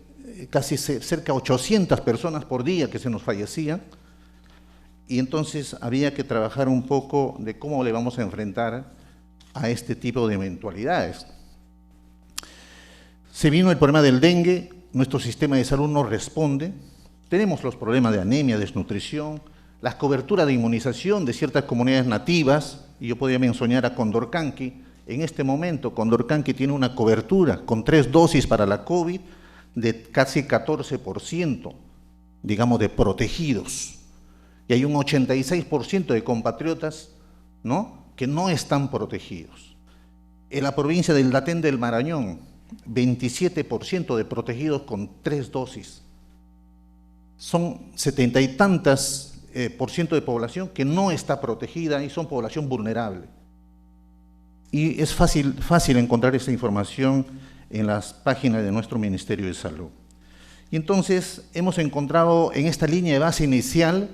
Speaker 8: casi cerca de 800 personas por día que se nos fallecían. Y entonces había que trabajar un poco de cómo le vamos a enfrentar a este tipo de eventualidades. Se vino el problema del dengue, nuestro sistema de salud no responde, tenemos los problemas de anemia, desnutrición, la cobertura de inmunización de ciertas comunidades nativas, y yo podría mencionar a Condorcanqui. En este momento Condorcanqui tiene una cobertura con 3 dosis para la COVID de casi 14%, digamos, de protegidos. Y hay un 86% de compatriotas, ¿no?, que no están protegidos. En la provincia del Latén del Marañón, 27% de protegidos con 3 dosis. Son 70 y tantas % de población que no está protegida y son población vulnerable. Y es fácil encontrar esa información en las páginas de nuestro Ministerio de Salud. Y entonces hemos encontrado en esta línea de base inicial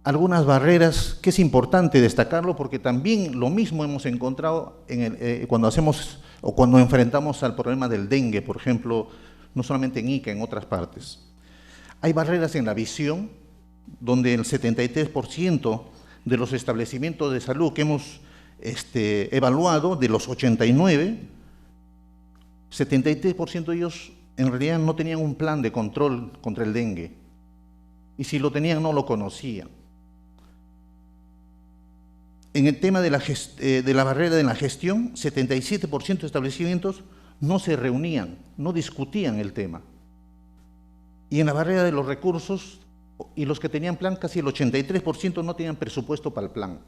Speaker 8: algunas barreras que es importante destacarlo, porque también lo mismo hemos encontrado cuando enfrentamos al problema del dengue, por ejemplo, no solamente en Ica, en otras partes. Hay barreras en la visión, donde el 73% de los establecimientos de salud que hemos evaluado, de los 89, 73% de ellos en realidad no tenían un plan de control contra el dengue, y si lo tenían no lo conocían. En el tema de la barrera de la gestión, 77% de establecimientos no se reunían, no discutían el tema. Y en la barrera de los recursos, y los que tenían plan, casi el 83% no tenían presupuesto para el plan.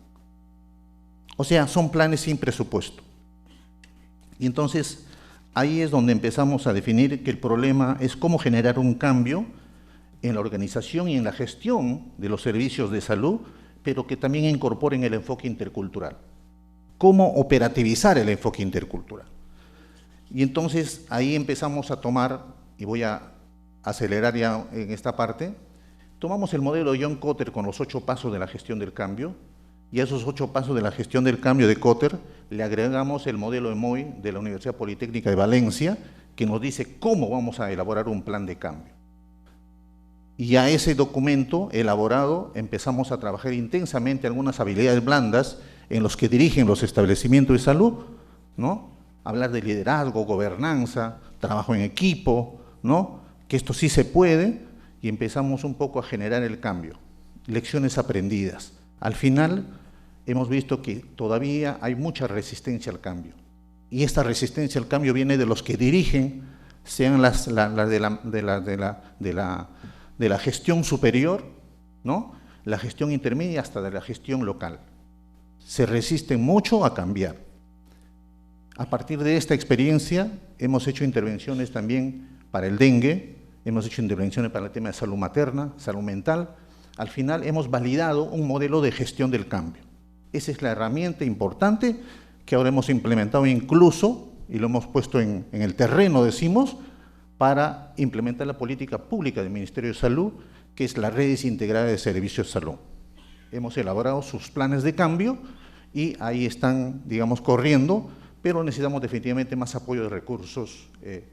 Speaker 8: O sea, son planes sin presupuesto. Y entonces, ahí es donde empezamos a definir que el problema es cómo generar un cambio en la organización y en la gestión de los servicios de salud, pero que también incorporen el enfoque intercultural. Cómo operativizar el enfoque intercultural. Y entonces ahí empezamos a tomar, y voy a acelerar ya en esta parte, tomamos el modelo de John Kotter con los 8 pasos de la gestión del cambio, y a esos 8 pasos de la gestión del cambio de Kotter le agregamos el modelo de MOI de la Universidad Politécnica de Valencia, que nos dice cómo vamos a elaborar un plan de cambio. Y a ese documento elaborado empezamos a trabajar intensamente algunas habilidades blandas en los que dirigen los establecimientos de salud, ¿no? Hablar de liderazgo, gobernanza, trabajo en equipo, ¿no? Que esto sí se puede, y empezamos un poco a generar el cambio. Lecciones aprendidas. Al final hemos visto que todavía hay mucha resistencia al cambio. Y esta resistencia al cambio viene de los que dirigen, sean las de la gestión superior, ¿no? La gestión intermedia hasta de la gestión local. Se resisten mucho a cambiar. A partir de esta experiencia hemos hecho intervenciones también para el dengue, hemos hecho intervenciones para el tema de salud materna, salud mental. Al final hemos validado un modelo de gestión del cambio. Esa es la herramienta importante que ahora hemos implementado incluso, y lo hemos puesto en el terreno, decimos, para implementar la política pública del Ministerio de Salud, que es la red integrada de servicios de salud. Hemos elaborado sus planes de cambio y ahí están, digamos, corriendo, pero necesitamos definitivamente más apoyo de recursos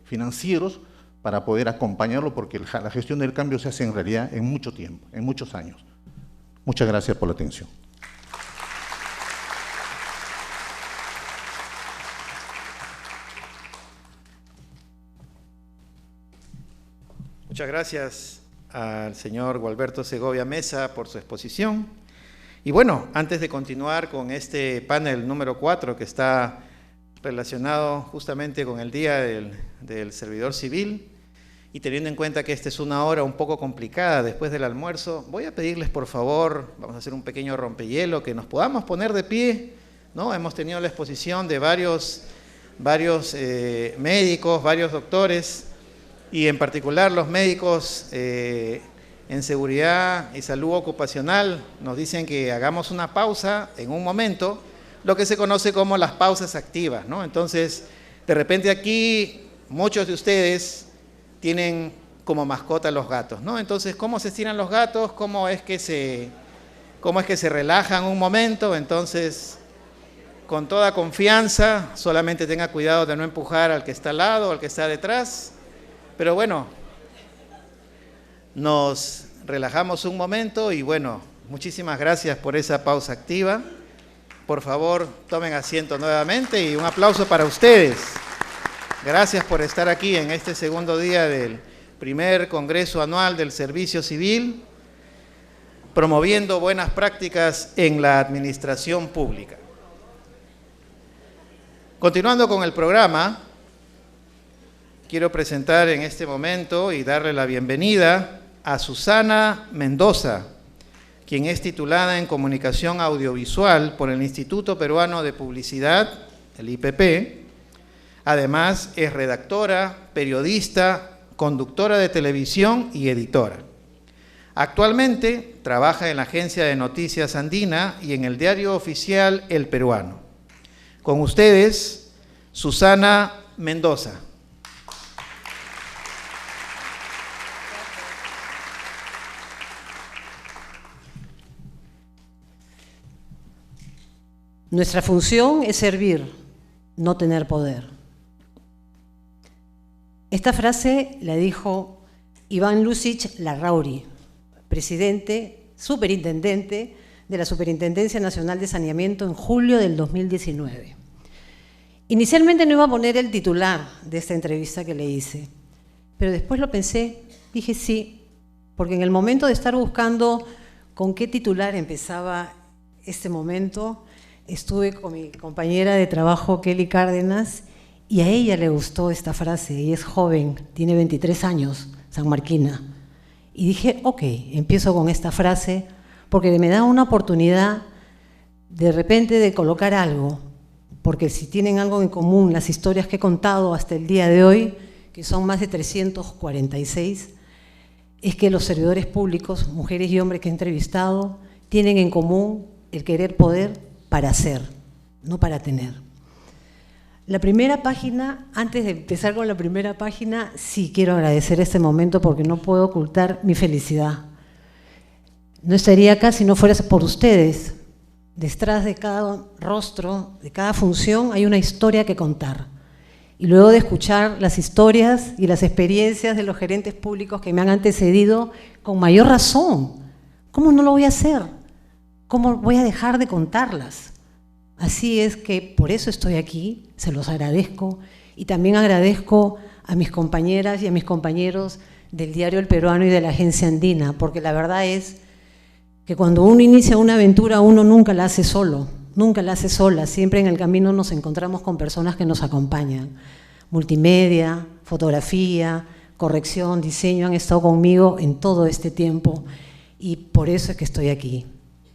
Speaker 8: financieros para poder acompañarlo, porque la gestión del cambio se hace en realidad en mucho tiempo, en muchos años. Muchas gracias por la atención.
Speaker 1: Muchas gracias al señor Gualberto Segovia Mesa por su exposición. Y bueno, antes de continuar con este panel número 4 que está relacionado justamente con el Día del Servidor Civil, y teniendo en cuenta que esta es una hora un poco complicada después del almuerzo, voy a pedirles por favor, vamos a hacer un pequeño rompehielo, que nos podamos poner de pie, ¿no? Hemos tenido la exposición de varios médicos, varios doctores, y en particular los médicos en seguridad y salud ocupacional nos dicen que hagamos una pausa en un momento, lo que se conoce como las pausas activas, ¿no? Entonces, de repente aquí muchos de ustedes tienen como mascota los gatos, ¿no? Entonces, ¿cómo se estiran los gatos? ¿Cómo es que se relajan un momento? Entonces, con toda confianza, solamente tenga cuidado de no empujar al que está al lado o al que está detrás. Pero bueno, nos relajamos un momento y bueno, muchísimas gracias por esa pausa activa. Por favor, tomen asiento nuevamente y un aplauso para ustedes. Gracias por estar aquí en este segundo día del primer Congreso Anual del Servicio Civil, promoviendo buenas prácticas en la administración pública. Continuando con el programa, quiero presentar en este momento y darle la bienvenida a Susana Mendoza, quien es titulada en Comunicación Audiovisual por el Instituto Peruano de Publicidad, el IPP. Además, es redactora, periodista, conductora de televisión y editora. Actualmente trabaja en la Agencia de Noticias Andina y en el diario oficial El Peruano. Con ustedes, Susana Mendoza.
Speaker 9: Nuestra función es servir, no tener poder. Esta frase la dijo Iván Lucic Larrauri, superintendente de la Superintendencia Nacional de Saneamiento en julio del 2019. Inicialmente no iba a poner el titular de esta entrevista que le hice, pero después lo pensé, dije sí, porque en el momento de estar buscando con qué titular empezaba este momento, estuve con mi compañera de trabajo, Kelly Cárdenas, y a ella le gustó esta frase. Ella es joven, tiene 23 años, sanmarquina. Y dije, ok, empiezo con esta frase, porque me da una oportunidad de repente de colocar algo, porque si tienen algo en común, las historias que he contado hasta el día de hoy, que son más de 346, es que los servidores públicos, mujeres y hombres que he entrevistado, tienen en común el querer poder para hacer, no para tener. La primera página, antes de empezar con la primera página, sí quiero agradecer este momento porque no puedo ocultar mi felicidad. No estaría acá si no fuera por ustedes. Detrás de cada rostro, de cada función, hay una historia que contar. y luego de escuchar las historias y las experiencias de los gerentes públicos que me han antecedido, con mayor razón, ¿cómo no lo voy a hacer? ¿Cómo voy a dejar de contarlas? Así es que por eso estoy aquí, se los agradezco, y también agradezco a mis compañeras y a mis compañeros del Diario El Peruano y de la Agencia Andina, porque la verdad es que cuando uno inicia una aventura, uno nunca la hace solo, nunca la hace sola, siempre en el camino nos encontramos con personas que nos acompañan. Multimedia, fotografía, corrección, diseño han estado conmigo en todo este tiempo y por eso es que estoy aquí.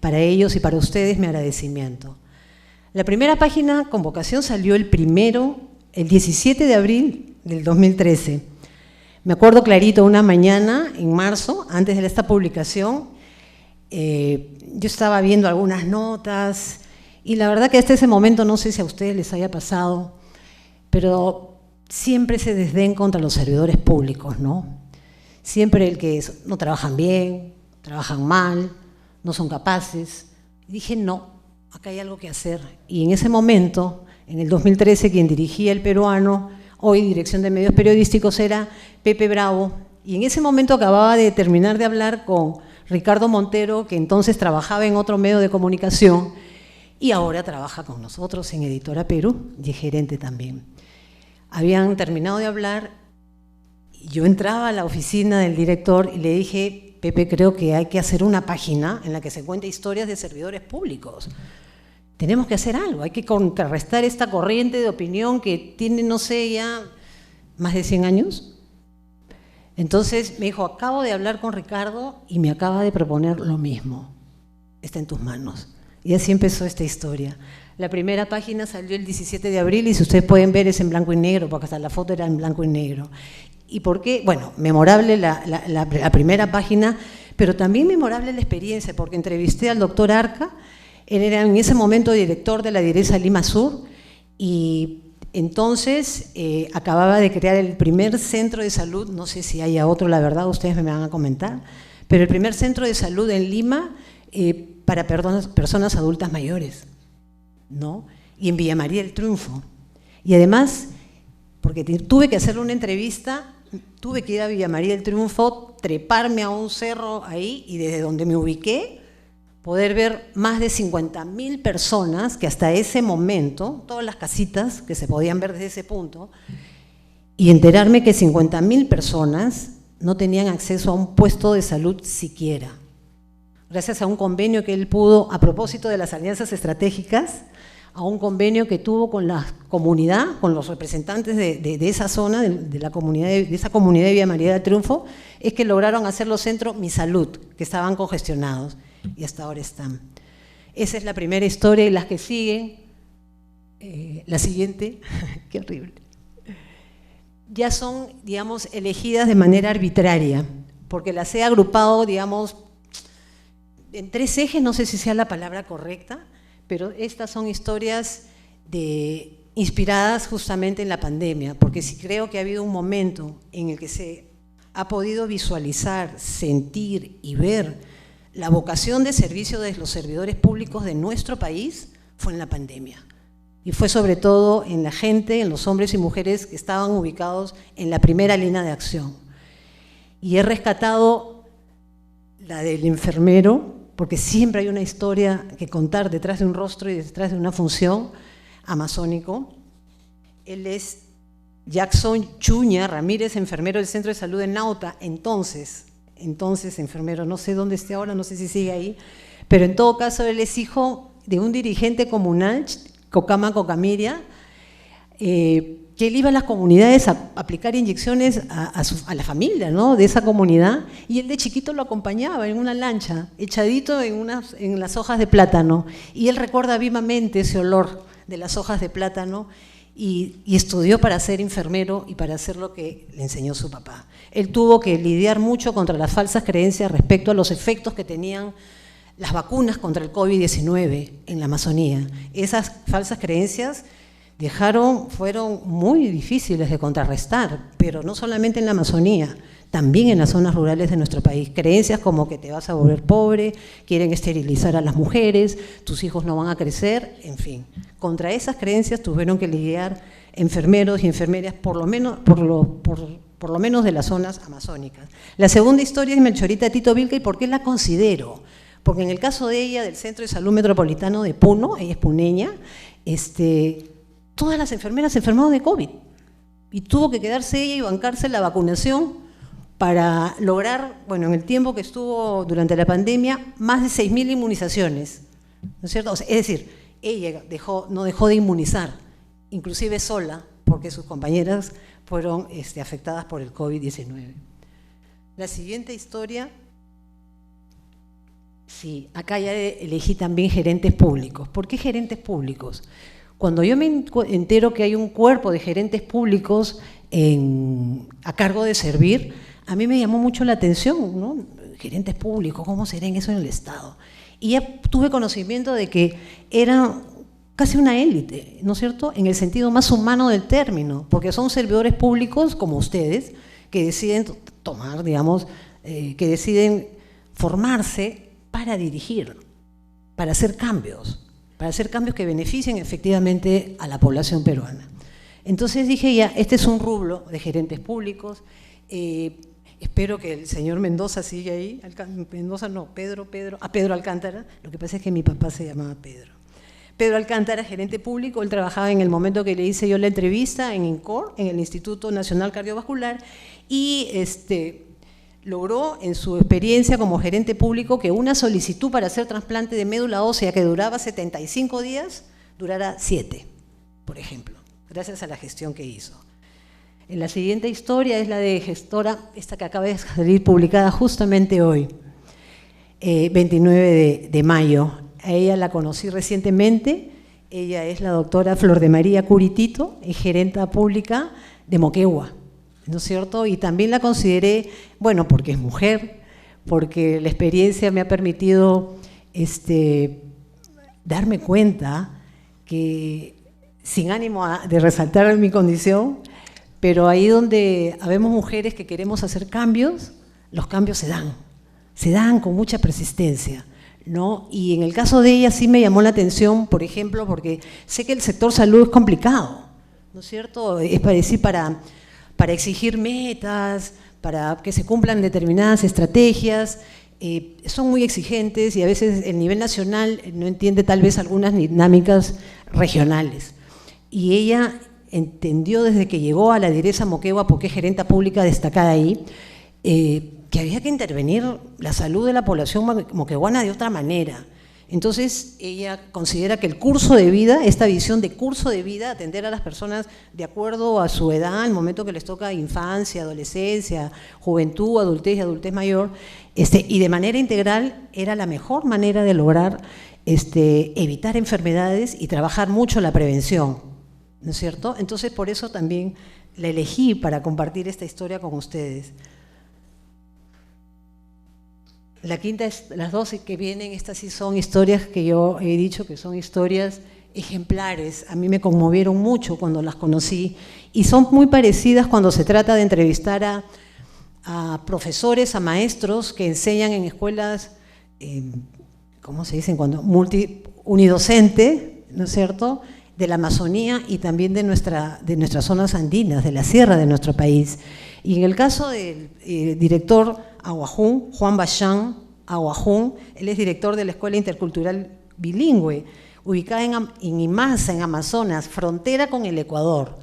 Speaker 9: Para ellos y para ustedes mi agradecimiento. La primera página Convocación salió el 17 de abril del 2013. Me acuerdo clarito, una mañana en marzo, antes de esta publicación, yo estaba viendo algunas notas y la verdad que hasta ese momento, no sé si a ustedes les haya pasado, pero siempre ese desdén contra los servidores públicos, ¿no? Siempre el que no trabajan bien, trabajan mal, no son capaces. Y dije, no, acá hay algo que hacer. Y en ese momento, en el 2013, quien dirigía El Peruano, hoy Dirección de Medios Periodísticos, era Pepe Bravo. Y en ese momento acababa de terminar de hablar con Ricardo Montero, que entonces trabajaba en otro medio de comunicación y ahora trabaja con nosotros en Editora Perú y es gerente también. Habían terminado de hablar y yo entraba a la oficina del director y le dije, Pepe, creo que hay que hacer una página en la que se cuente historias de servidores públicos. Tenemos que hacer algo, hay que contrarrestar esta corriente de opinión que tiene, no sé, ya más de 100 años. Entonces me dijo, acabo de hablar con Ricardo y me acaba de proponer lo mismo. Está en tus manos. Y así empezó esta historia. La primera página salió el 17 de abril y si ustedes pueden ver es en blanco y negro, porque hasta la foto era en blanco y negro. ¿Y por qué? Bueno, memorable la primera página, pero también memorable la experiencia, porque entrevisté al doctor Arca, él era en ese momento director de la Direza Lima Sur y entonces acababa de crear el primer centro de salud, no sé si haya otro, la verdad, ustedes me van a comentar, pero el primer centro de salud en Lima para personas adultas mayores, ¿no? Y en Villa María del Triunfo. Y además, porque tuve que hacerle una entrevista, tuve que ir a Villa María del Triunfo, treparme a un cerro ahí y desde donde me ubiqué, poder ver más de 50.000 personas que hasta ese momento, todas las casitas que se podían ver desde ese punto, y enterarme que 50.000 personas no tenían acceso a un puesto de salud siquiera. Gracias a un convenio que él pudo, a propósito de las alianzas estratégicas, a un convenio que tuvo con la comunidad, con los representantes de esa zona, de esa comunidad de Villa María del Triunfo, es que lograron hacer los centros Mi Salud, que estaban congestionados. Y hasta ahora están. Esa es la primera historia y las que siguen, la siguiente, qué horrible, ya son, digamos, elegidas de manera arbitraria, porque las he agrupado, digamos, en 3 ejes, no sé si sea la palabra correcta, pero estas son historias inspiradas justamente en la pandemia, porque sí creo que ha habido un momento en el que se ha podido visualizar, sentir y ver la vocación de servicio de los servidores públicos de nuestro país fue en la pandemia. Y fue sobre todo en la gente, en los hombres y mujeres que estaban ubicados en la primera línea de acción. Y he rescatado la del enfermero, porque siempre hay una historia que contar detrás de un rostro y detrás de una función amazónico. Él es Jackson Chuña Ramírez, enfermero del Centro de Salud de Nauta, entonces enfermero, no sé dónde esté ahora, no sé si sigue ahí, pero en todo caso él es hijo de un dirigente comunal, Cocama Cocamiria, que él iba a las comunidades a aplicar inyecciones a la familia, ¿no?, de esa comunidad, y él de chiquito lo acompañaba en una lancha, echadito en las hojas de plátano, y él recuerda vivamente ese olor de las hojas de plátano, y estudió para ser enfermero y para hacer lo que le enseñó su papá. Él tuvo que lidiar mucho contra las falsas creencias respecto a los efectos que tenían las vacunas contra el COVID-19 en la Amazonía. Esas falsas creencias fueron muy difíciles de contrarrestar, pero no solamente en la Amazonía, también en las zonas rurales de nuestro país. Creencias como que te vas a volver pobre, quieren esterilizar a las mujeres, tus hijos no van a crecer, en fin. Contra esas creencias tuvieron que lidiar enfermeros y enfermeras, por lo menos de las zonas amazónicas. La segunda historia es Melchorita Tito Vilca, ¿y por qué la considero? Porque en el caso de ella, del Centro de Salud Metropolitano de Puno, ella es puneña, todas las enfermeras se enfermaron de COVID y tuvo que quedarse ella y bancarse la vacunación para lograr, bueno, en el tiempo que estuvo durante la pandemia, más de 6.000 inmunizaciones, ¿no es cierto? O sea, es decir, ella no dejó de inmunizar, inclusive sola, porque sus compañeras fueron afectadas por el COVID-19. La siguiente historia, sí, acá ya elegí también gerentes públicos. ¿Por qué gerentes públicos? Cuando yo me entero que hay un cuerpo de gerentes públicos a cargo de servir, a mí me llamó mucho la atención, ¿no? Gerentes públicos, ¿cómo serán eso en el Estado? Y ya tuve conocimiento de que era casi una élite, ¿no es cierto?, en el sentido más humano del término, porque son servidores públicos como ustedes, que deciden tomar, digamos, que deciden formarse para dirigir, para hacer cambios que beneficien efectivamente a la población peruana. Entonces dije ya, este es un rubro de gerentes públicos, espero que el señor Mendoza siga ahí, Mendoza no, Pedro Alcántara, lo que pasa es que mi papá se llamaba Pedro. Pedro Alcántara, gerente público, él trabajaba en el momento que le hice yo la entrevista en INCOR, en el Instituto Nacional Cardiovascular, y logró en su experiencia como gerente público que una solicitud para hacer trasplante de médula ósea que duraba 75 días, durara 7, por ejemplo, gracias a la gestión que hizo. En la siguiente historia es la de gestora, esta que acaba de salir publicada justamente hoy, 29 de mayo. A ella la conocí recientemente, ella es la doctora Flor de María Curitito, es gerenta pública de Moquegua, ¿no es cierto? Y también la consideré, bueno, porque es mujer, porque la experiencia me ha permitido darme cuenta que, sin ánimo de resaltar mi condición, pero ahí donde habemos mujeres que queremos hacer cambios, los cambios se dan con mucha persistencia, ¿no? Y en el caso de ella sí me llamó la atención, por ejemplo, porque sé que el sector salud es complicado, ¿no es cierto? Es para decir, para exigir metas, para que se cumplan determinadas estrategias, son muy exigentes y a veces el nivel nacional no entiende tal vez algunas dinámicas regionales. Y ella entendió desde que llegó a la Direza Moquegua, porque es gerenta pública destacada ahí, que había que intervenir la salud de la población moqueguana de otra manera. Entonces, ella considera que el curso de vida, esta visión de curso de vida, atender a las personas de acuerdo a su edad, al momento que les toca infancia, adolescencia, juventud, adultez y adultez mayor, y de manera integral, era la mejor manera de lograr evitar enfermedades y trabajar mucho la prevención, ¿no es cierto? Entonces, por eso también la elegí para compartir esta historia con ustedes. La quinta, las dos que vienen, estas sí son historias que yo he dicho que son historias ejemplares. A mí me conmovieron mucho cuando las conocí y son muy parecidas cuando se trata de entrevistar a profesores, a maestros que enseñan en escuelas, ¿cómo se dicen? Unidocente, ¿no es cierto?, de la Amazonía y también de nuestras zonas andinas, de la sierra de nuestro país. Y en el caso del director Aguajún, Juan Bachán Aguajún, él es director de la Escuela Intercultural Bilingüe, ubicada en Imasa, en Amazonas, frontera con el Ecuador.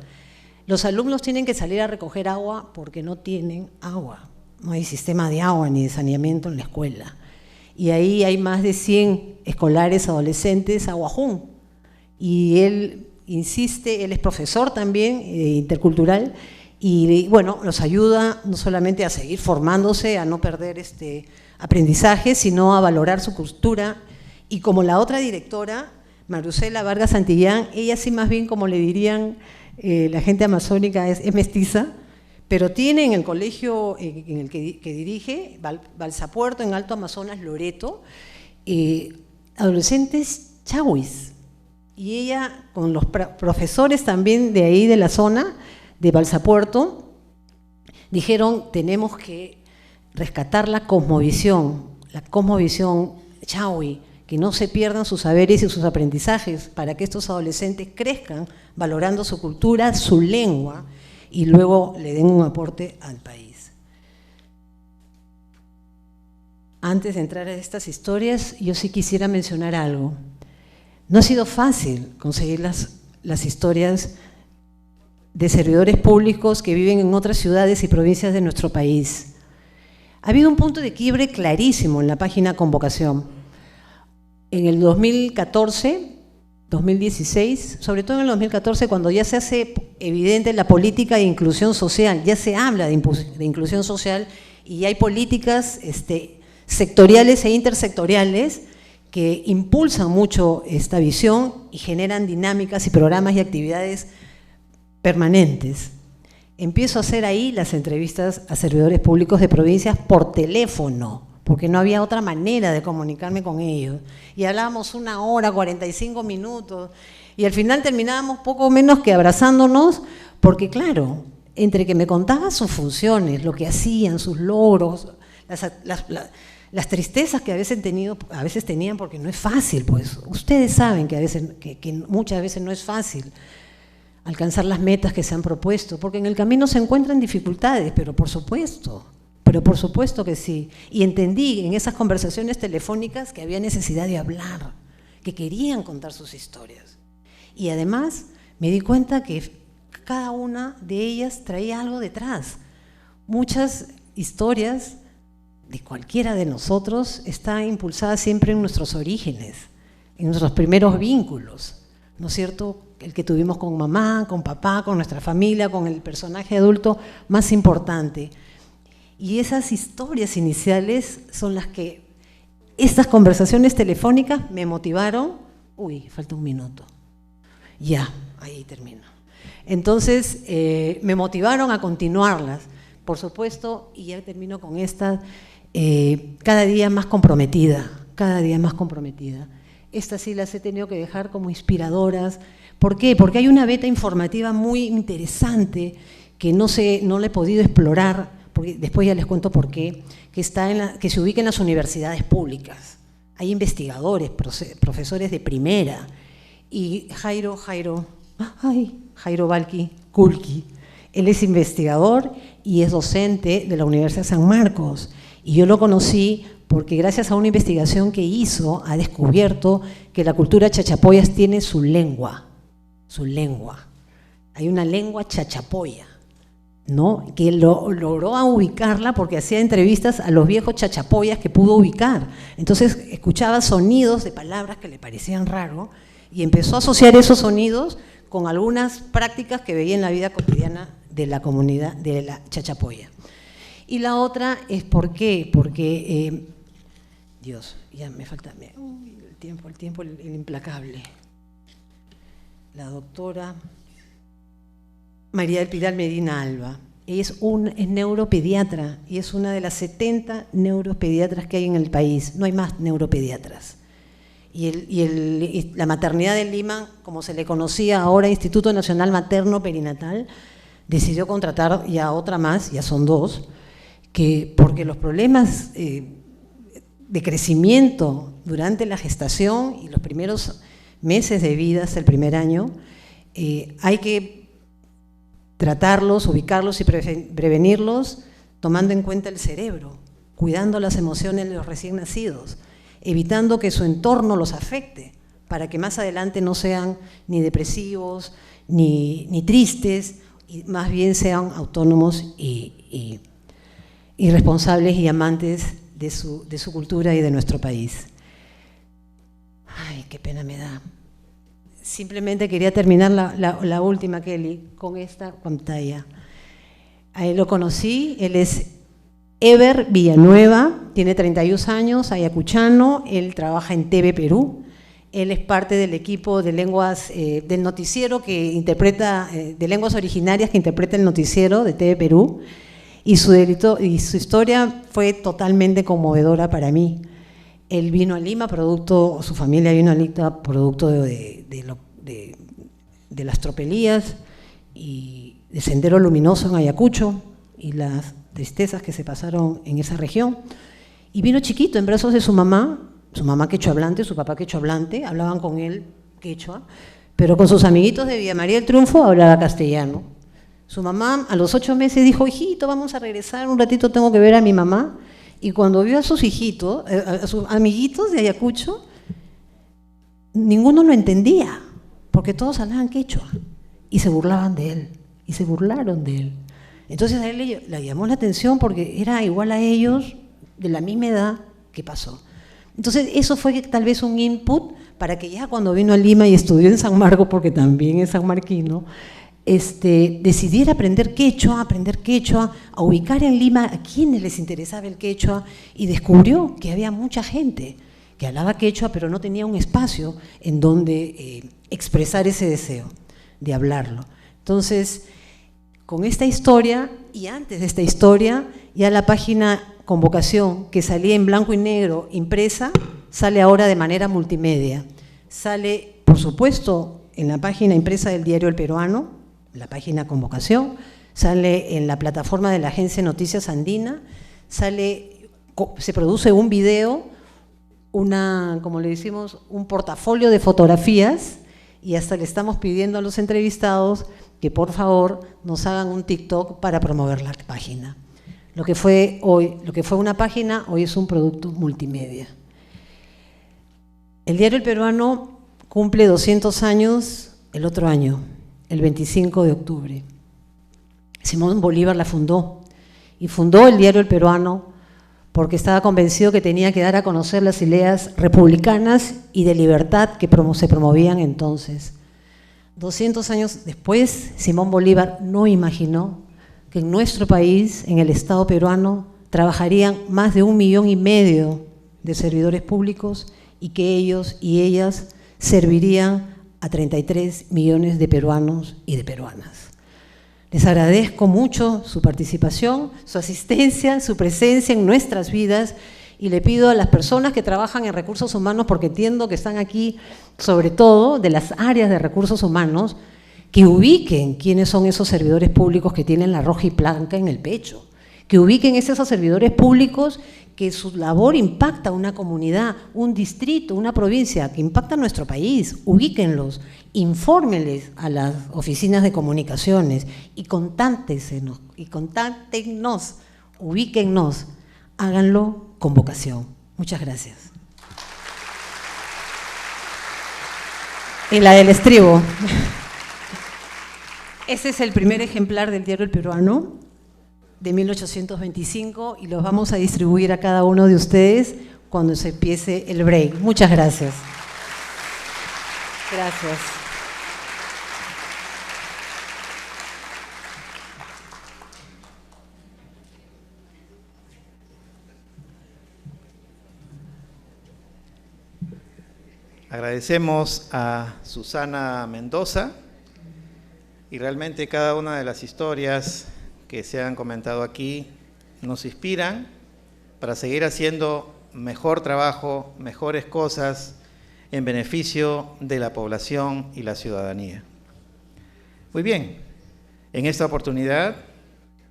Speaker 9: Los alumnos tienen que salir a recoger agua porque no tienen agua, no hay sistema de agua ni de saneamiento en la escuela. Y ahí hay más de 100 escolares adolescentes Aguajún. Y él insiste, él es profesor también intercultural, y bueno, los ayuda no solamente a seguir formándose, a no perder aprendizaje, sino a valorar su cultura. Y como la otra directora, Marusela Vargas Santillán, ella sí más bien, como le dirían la gente amazónica, es mestiza, pero tiene en el colegio en el que dirige, Balsapuerto, en Alto Amazonas, Loreto, adolescentes chawis. Y ella, con los profesores también de ahí de la zona, de Balsapuerto, dijeron, tenemos que rescatar la cosmovisión chaui, que no se pierdan sus saberes y sus aprendizajes para que estos adolescentes crezcan valorando su cultura, su lengua y luego le den un aporte al país. Antes de entrar a estas historias, yo sí quisiera mencionar algo. No ha sido fácil conseguir las historias de servidores públicos que viven en otras ciudades y provincias de nuestro país. Ha habido un punto de quiebre clarísimo en la página Convocación. En el 2014, 2016, sobre todo en el 2014, cuando ya se hace evidente la política de inclusión social, ya se habla de inclusión social y hay políticas sectoriales e intersectoriales que impulsan mucho esta visión y generan dinámicas y programas y actividades permanentes. Empiezo a hacer ahí las entrevistas a servidores públicos de provincias por teléfono, porque no había otra manera de comunicarme con ellos. Y hablábamos 1 hora, 45 minutos, y al final terminábamos poco menos que abrazándonos, porque claro, entre que me contaba sus funciones, lo que hacían, sus logros, las tristezas que a veces tenían, porque no es fácil, pues. Ustedes saben que muchas veces no es fácil alcanzar las metas que se han propuesto, porque en el camino se encuentran dificultades, pero por supuesto que sí. Y entendí en esas conversaciones telefónicas que había necesidad de hablar, que querían contar sus historias. Y además me di cuenta que cada una de ellas traía algo detrás. Muchas historias de cualquiera de nosotros está impulsada siempre en nuestros orígenes, en nuestros primeros vínculos, ¿no es cierto?, el que tuvimos con mamá, con papá, con nuestra familia, con el personaje adulto más importante. Y esas historias iniciales son las que estas conversaciones telefónicas me motivaron. Uy, falta 1 minuto. Ya, ahí termino. Entonces, me motivaron a continuarlas, por supuesto, y ya termino con esta, cada día más comprometida, cada día más comprometida. Estas sí las he tenido que dejar como inspiradoras. ¿Por qué? Porque hay una beta informativa muy interesante que no la he podido explorar, porque después ya les cuento por qué, que se ubica en las universidades públicas. Hay investigadores, profesores de primera, y Jairo Balki Kulki, él es investigador y es docente de la Universidad de San Marcos, y yo lo conocí porque gracias a una investigación que hizo, ha descubierto que la cultura chachapoyas tiene su lengua. Hay una lengua chachapoya, ¿no?, que logró ubicarla porque hacía entrevistas a los viejos chachapoyas que pudo ubicar. Entonces escuchaba sonidos de palabras que le parecían raros y empezó a asociar esos sonidos con algunas prácticas que veía en la vida cotidiana de la comunidad de la chachapoya. Y la otra es ¿por qué? Porque, Dios, ya me falta el tiempo, el implacable. La doctora María del Pilar Medina Alba es neuropediatra y es una de las 70 neuropediatras que hay en el país. No hay más neuropediatras. Y la maternidad de Lima, como se le conocía ahora, Instituto Nacional Materno Perinatal, decidió contratar ya otra más, ya son 2, porque los problemas de crecimiento durante la gestación y los primeros meses de vida hasta el primer año, hay que tratarlos, ubicarlos y prevenirlos tomando en cuenta el cerebro, cuidando las emociones de los recién nacidos, evitando que su entorno los afecte, para que más adelante no sean ni depresivos, ni tristes, y más bien sean autónomos y responsables y amantes de su cultura y de nuestro país. Ay, qué pena me da. Simplemente quería terminar la última, Kelly, con esta pantalla. A él lo conocí, él es Ever Villanueva, tiene 31 años, ayacuchano, él trabaja en TV Perú, él es parte del equipo de lenguas, del noticiero que interpreta, de lenguas originarias que interpreta el noticiero de TV Perú, y su historia fue totalmente conmovedora para mí. Él vino a Lima, su familia vino a Lima producto de las tropelías y de Sendero Luminoso en Ayacucho y las tristezas que se pasaron en esa región. Y vino chiquito, en brazos de su mamá, su mamá quechua hablante, su papá quechua hablante, hablaban con él quechua, pero con sus amiguitos de Villa María del Triunfo hablaba castellano. Su mamá a los 8 meses dijo, hijito, vamos a regresar, un ratito tengo que ver a mi mamá, y cuando vio a sus hijitos, a sus amiguitos de Ayacucho, ninguno lo entendía, porque todos hablaban quechua, y se burlaban de él, y se burlaron de él. Entonces a él le llamó la atención porque era igual a ellos, de la misma edad. ¿Qué pasó? Entonces eso fue tal vez un input para que ya cuando vino a Lima y estudió en San Marcos, porque también es sanmarquino, decidiera aprender quechua, a ubicar en Lima a quienes les interesaba el quechua, y descubrió que había mucha gente que hablaba quechua pero no tenía un espacio en donde expresar ese deseo de hablarlo. Entonces, con esta historia, y antes de esta historia, ya la página convocación que salía en blanco y negro impresa, sale ahora de manera multimedia. Sale, por supuesto, en la página impresa del diario El Peruano, la página convocación, sale en la plataforma de la agencia Noticias Andina, se produce un video, como le decimos, un portafolio de fotografías, y hasta le estamos pidiendo a los entrevistados que por favor nos hagan un TikTok para promover la página. Lo que fue una página, hoy es un producto multimedia. El diario El Peruano cumple 200 años el otro año, el 25 de octubre. Simón Bolívar la fundó, y fundó el diario El Peruano porque estaba convencido que tenía que dar a conocer las ideas republicanas y de libertad que se promovían entonces. 200 años después, Simón Bolívar no imaginó que en nuestro país, en el Estado peruano, trabajarían más de 1,5 millones de servidores públicos, y que ellos y ellas servirían a 33 millones de peruanos y de peruanas. Les agradezco mucho su participación, su asistencia, su presencia en nuestras vidas, y le pido a las personas que trabajan en recursos humanos, porque entiendo que están aquí sobre todo de las áreas de recursos humanos, que ubiquen quiénes son esos servidores públicos que tienen la roja y blanca en el pecho, que ubiquen esos servidores públicos que su labor impacta a una comunidad, un distrito, una provincia, que impacta a nuestro país. Ubíquenlos, infórmenles a las oficinas de comunicaciones y contáctenos, ubíquennos, háganlo con vocación. Muchas gracias. En la del estribo. Ese es el primer ejemplar del diario El Peruano de 1825, y los vamos a distribuir a cada uno de ustedes cuando se empiece el break. Muchas gracias. Gracias.
Speaker 1: Agradecemos a Susana Mendoza, y realmente cada una de las historias que se han comentado aquí nos inspiran para seguir haciendo mejor trabajo, mejores cosas en beneficio de la población y la ciudadanía. Muy bien, en esta oportunidad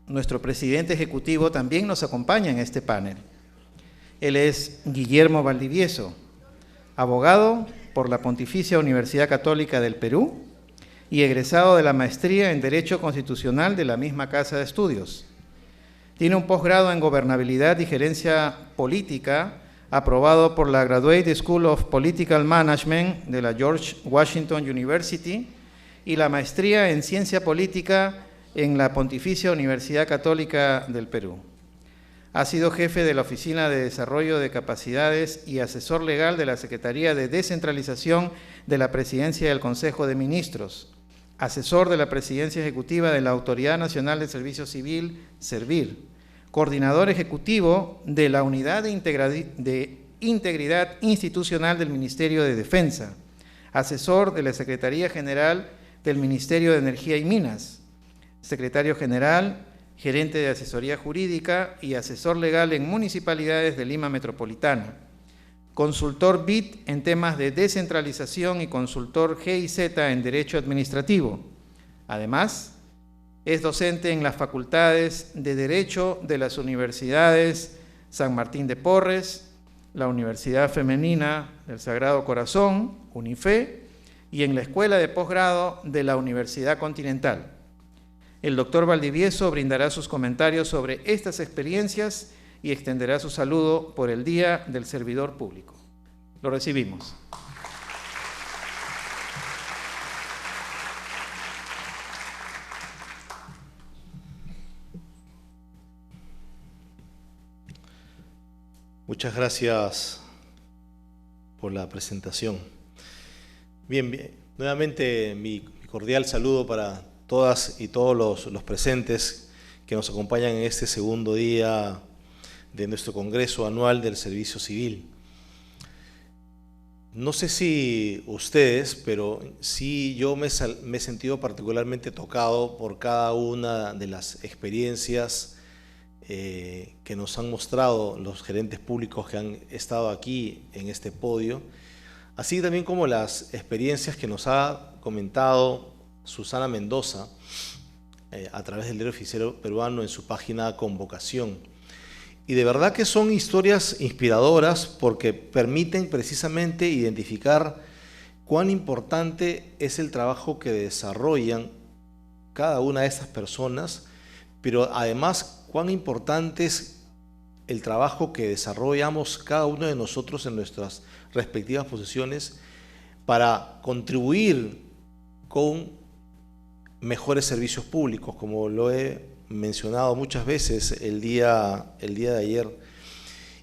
Speaker 1: nuestro presidente ejecutivo también nos acompaña en este panel. Él es Guillermo Valdivieso, abogado por la Pontificia Universidad Católica del Perú y egresado de la maestría en Derecho Constitucional de la misma Casa de Estudios. Tiene un posgrado en Gobernabilidad y Gerencia Política, aprobado por la Graduate School of Political Management de la George Washington University, y la maestría en Ciencia Política en la Pontificia Universidad Católica del Perú. Ha sido jefe de la Oficina de Desarrollo de Capacidades y asesor legal de la Secretaría de Descentralización de la Presidencia del Consejo de Ministros, asesor de la Presidencia Ejecutiva de la Autoridad Nacional de Servicio Civil, SERVIR, coordinador ejecutivo de la Unidad de Integridad Institucional del Ministerio de Defensa, asesor de la Secretaría General del Ministerio de Energía y Minas, secretario general, gerente de asesoría jurídica y asesor legal en municipalidades de Lima Metropolitana, consultor BIT en temas de descentralización y consultor GIZ en Derecho Administrativo. Además, es docente en las facultades de Derecho de las Universidades San Martín de Porres, la Universidad Femenina del Sagrado Corazón, UNIFE, y en la Escuela de Posgrado de la Universidad Continental. El doctor Valdivieso brindará sus comentarios sobre estas experiencias y extenderá su saludo por el Día del Servidor Público. Lo recibimos.
Speaker 10: Muchas gracias por la presentación. Bien, nuevamente mi cordial saludo para todas y todos los presentes que nos acompañan en este segundo día de nuestro Congreso Anual del Servicio Civil. No sé si ustedes, pero sí yo me he sentido particularmente tocado por cada una de las experiencias que nos han mostrado los gerentes públicos que han estado aquí en este podio, así también como las experiencias que nos ha comentado Susana Mendoza a través del Diario Oficial Peruano en su página Convocación. Y de verdad que son historias inspiradoras porque permiten precisamente identificar cuán importante es el trabajo que desarrollan cada una de estas personas, pero además cuán importante es el trabajo que desarrollamos cada uno de nosotros en nuestras respectivas posiciones para contribuir con mejores servicios públicos, como lo he mencionado muchas veces el día de ayer.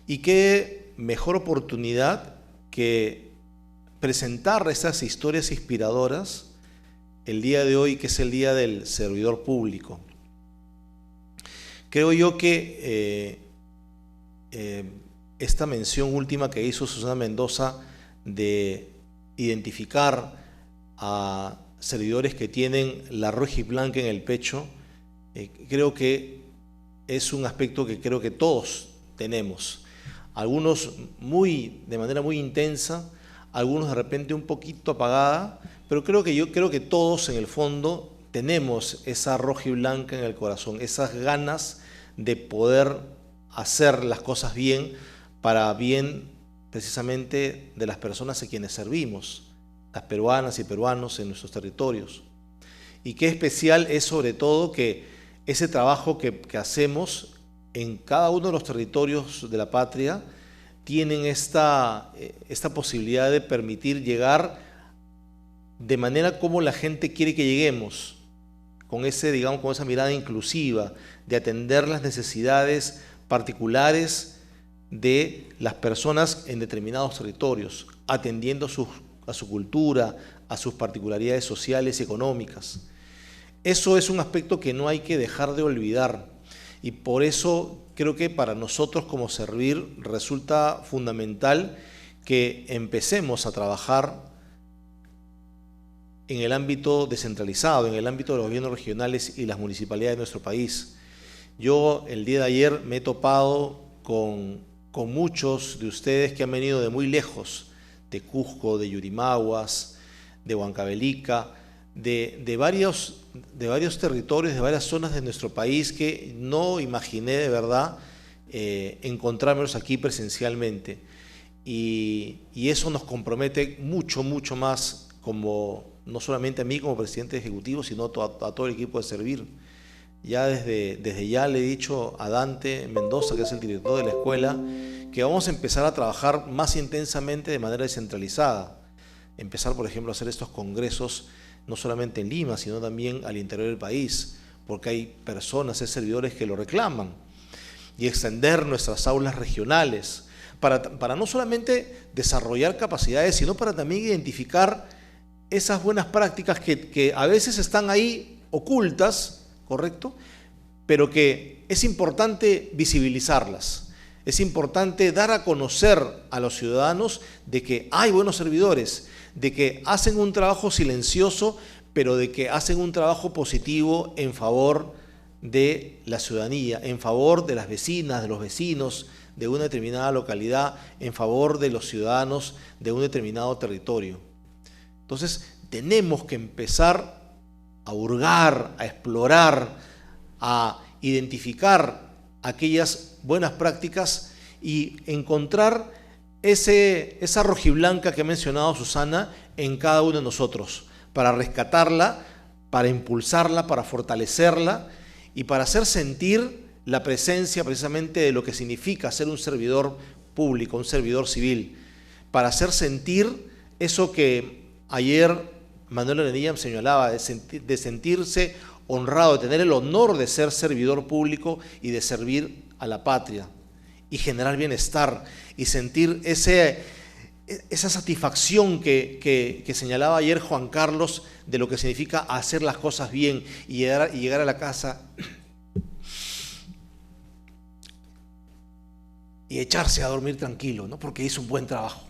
Speaker 10: Y qué mejor oportunidad que presentar estas historias inspiradoras el día de hoy, que es el Día del Servidor Público. Creo yo que esta mención última que hizo Susana Mendoza de identificar a servidores que tienen la roja y blanca en el pecho, creo que es un aspecto que creo que todos tenemos. Algunos de manera muy intensa, algunos de repente un poquito apagada, pero creo que todos en el fondo tenemos esa roja y blanca en el corazón, esas ganas de poder hacer las cosas bien para bien precisamente de las personas a quienes servimos, las peruanas y peruanos en nuestros territorios. Y qué especial es sobre todo que ese trabajo que hacemos en cada uno de los territorios de la patria tienen esta posibilidad de permitir llegar de manera como la gente quiere que lleguemos, con esa mirada inclusiva, de atender las necesidades particulares de las personas en determinados territorios, atendiendo a su cultura, a sus particularidades sociales y económicas. Eso es un aspecto que no hay que dejar de olvidar, y por eso creo que para nosotros como Servir resulta fundamental que empecemos a trabajar en el ámbito descentralizado, en el ámbito de los gobiernos regionales y las municipalidades de nuestro país. Yo el día de ayer me he topado con muchos de ustedes que han venido de muy lejos, de Cusco, de Yurimaguas, de Huancavelica, de varios territorios, de varias zonas de nuestro país que no imaginé de verdad encontrármelos aquí presencialmente. Y eso nos compromete mucho, mucho más, no solamente a mí como presidente ejecutivo, sino a todo el equipo de Servir. Ya desde ya le he dicho a Dante Mendoza, que es el director de la escuela, que vamos a empezar a trabajar más intensamente de manera descentralizada. Empezar, por ejemplo, a hacer estos congresos no solamente en Lima, sino también al interior del país, porque hay personas, hay servidores que lo reclaman. Y extender nuestras aulas regionales, para no solamente desarrollar capacidades, sino para también identificar esas buenas prácticas que a veces están ahí ocultas, ¿correcto? Pero que es importante visibilizarlas. Es importante dar a conocer a los ciudadanos de que hay buenos servidores, de que hacen un trabajo silencioso, pero de que hacen un trabajo positivo en favor de la ciudadanía, en favor de las vecinas, de los vecinos de una determinada localidad, en favor de los ciudadanos de un determinado territorio. Entonces, tenemos que empezar a hurgar, a explorar, a identificar aquellas buenas prácticas y encontrar esa rojiblanca que ha mencionado Susana en cada uno de nosotros, para rescatarla, para impulsarla, para fortalecerla y para hacer sentir la presencia precisamente de lo que significa ser un servidor público, un servidor civil, para hacer sentir eso que ayer Manuel Arenilla señalaba, de sentirse honrado, de tener el honor de ser servidor público y de servir a la patria y generar bienestar y sentir esa satisfacción que señalaba ayer Juan Carlos de lo que significa hacer las cosas bien y llegar a la casa y echarse a dormir tranquilo, ¿no? Porque hizo un buen trabajo.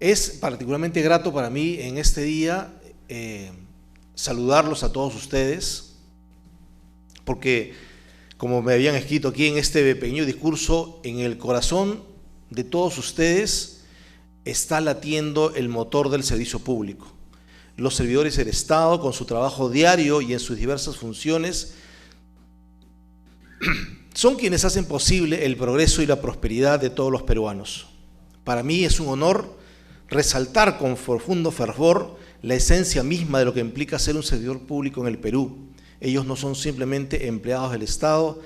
Speaker 10: Es particularmente grato para mí en este día saludarlos a todos ustedes, porque como me habían escrito aquí en este pequeño discurso, en el corazón de todos ustedes está latiendo el motor del servicio público. Los servidores del Estado, con su trabajo diario y en sus diversas funciones, son quienes hacen posible el progreso y la prosperidad de todos los peruanos. Para mí es un honor resaltar con profundo fervor la esencia misma de lo que implica ser un servidor público en el Perú. Ellos no son simplemente empleados del Estado,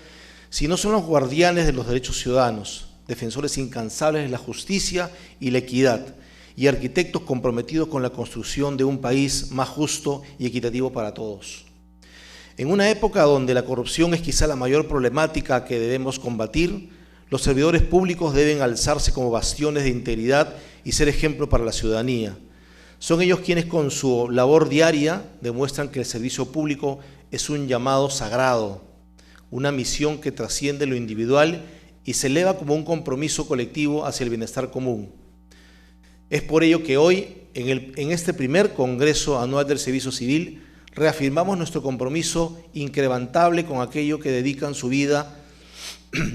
Speaker 10: sino son los guardianes de los derechos ciudadanos, defensores incansables de la justicia y la equidad, y arquitectos comprometidos con la construcción de un país más justo y equitativo para todos. En una época donde la corrupción es quizá la mayor problemática que debemos combatir, los servidores públicos deben alzarse como bastiones de integridad y ser ejemplo para la ciudadanía. Son ellos quienes con su labor diaria demuestran que el servicio público es un llamado sagrado, una misión que trasciende lo individual y se eleva como un compromiso colectivo hacia el bienestar común. Es por ello que hoy, en este primer Congreso Anual del Servicio Civil, reafirmamos nuestro compromiso incrementable con aquellos que dedican su vida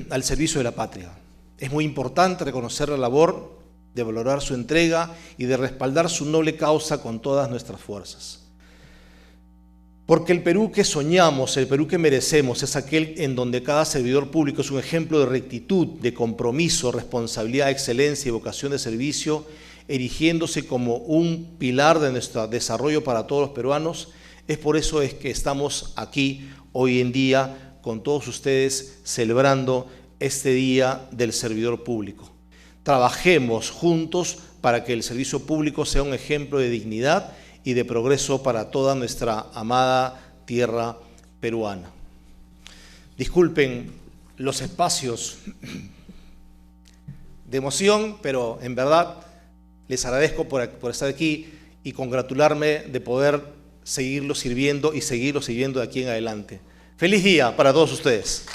Speaker 10: al servicio de la patria. Es muy importante reconocer la labor, de valorar su entrega y de respaldar su noble causa con todas nuestras fuerzas. Porque el Perú que soñamos, el Perú que merecemos, es aquel en donde cada servidor público es un ejemplo de rectitud, de compromiso, responsabilidad, excelencia y vocación de servicio, erigiéndose como un pilar de nuestro desarrollo para todos los peruanos. Es por eso es que estamos aquí hoy en día con todos ustedes celebrando este Día del Servidor Público. Trabajemos juntos para que el servicio público sea un ejemplo de dignidad y de progreso para toda nuestra amada tierra peruana. Disculpen los espacios de emoción, pero en verdad les agradezco por estar aquí y congratularme de poder seguirlo sirviendo y seguirlo sirviendo de aquí en adelante. ¡Feliz día para todos ustedes!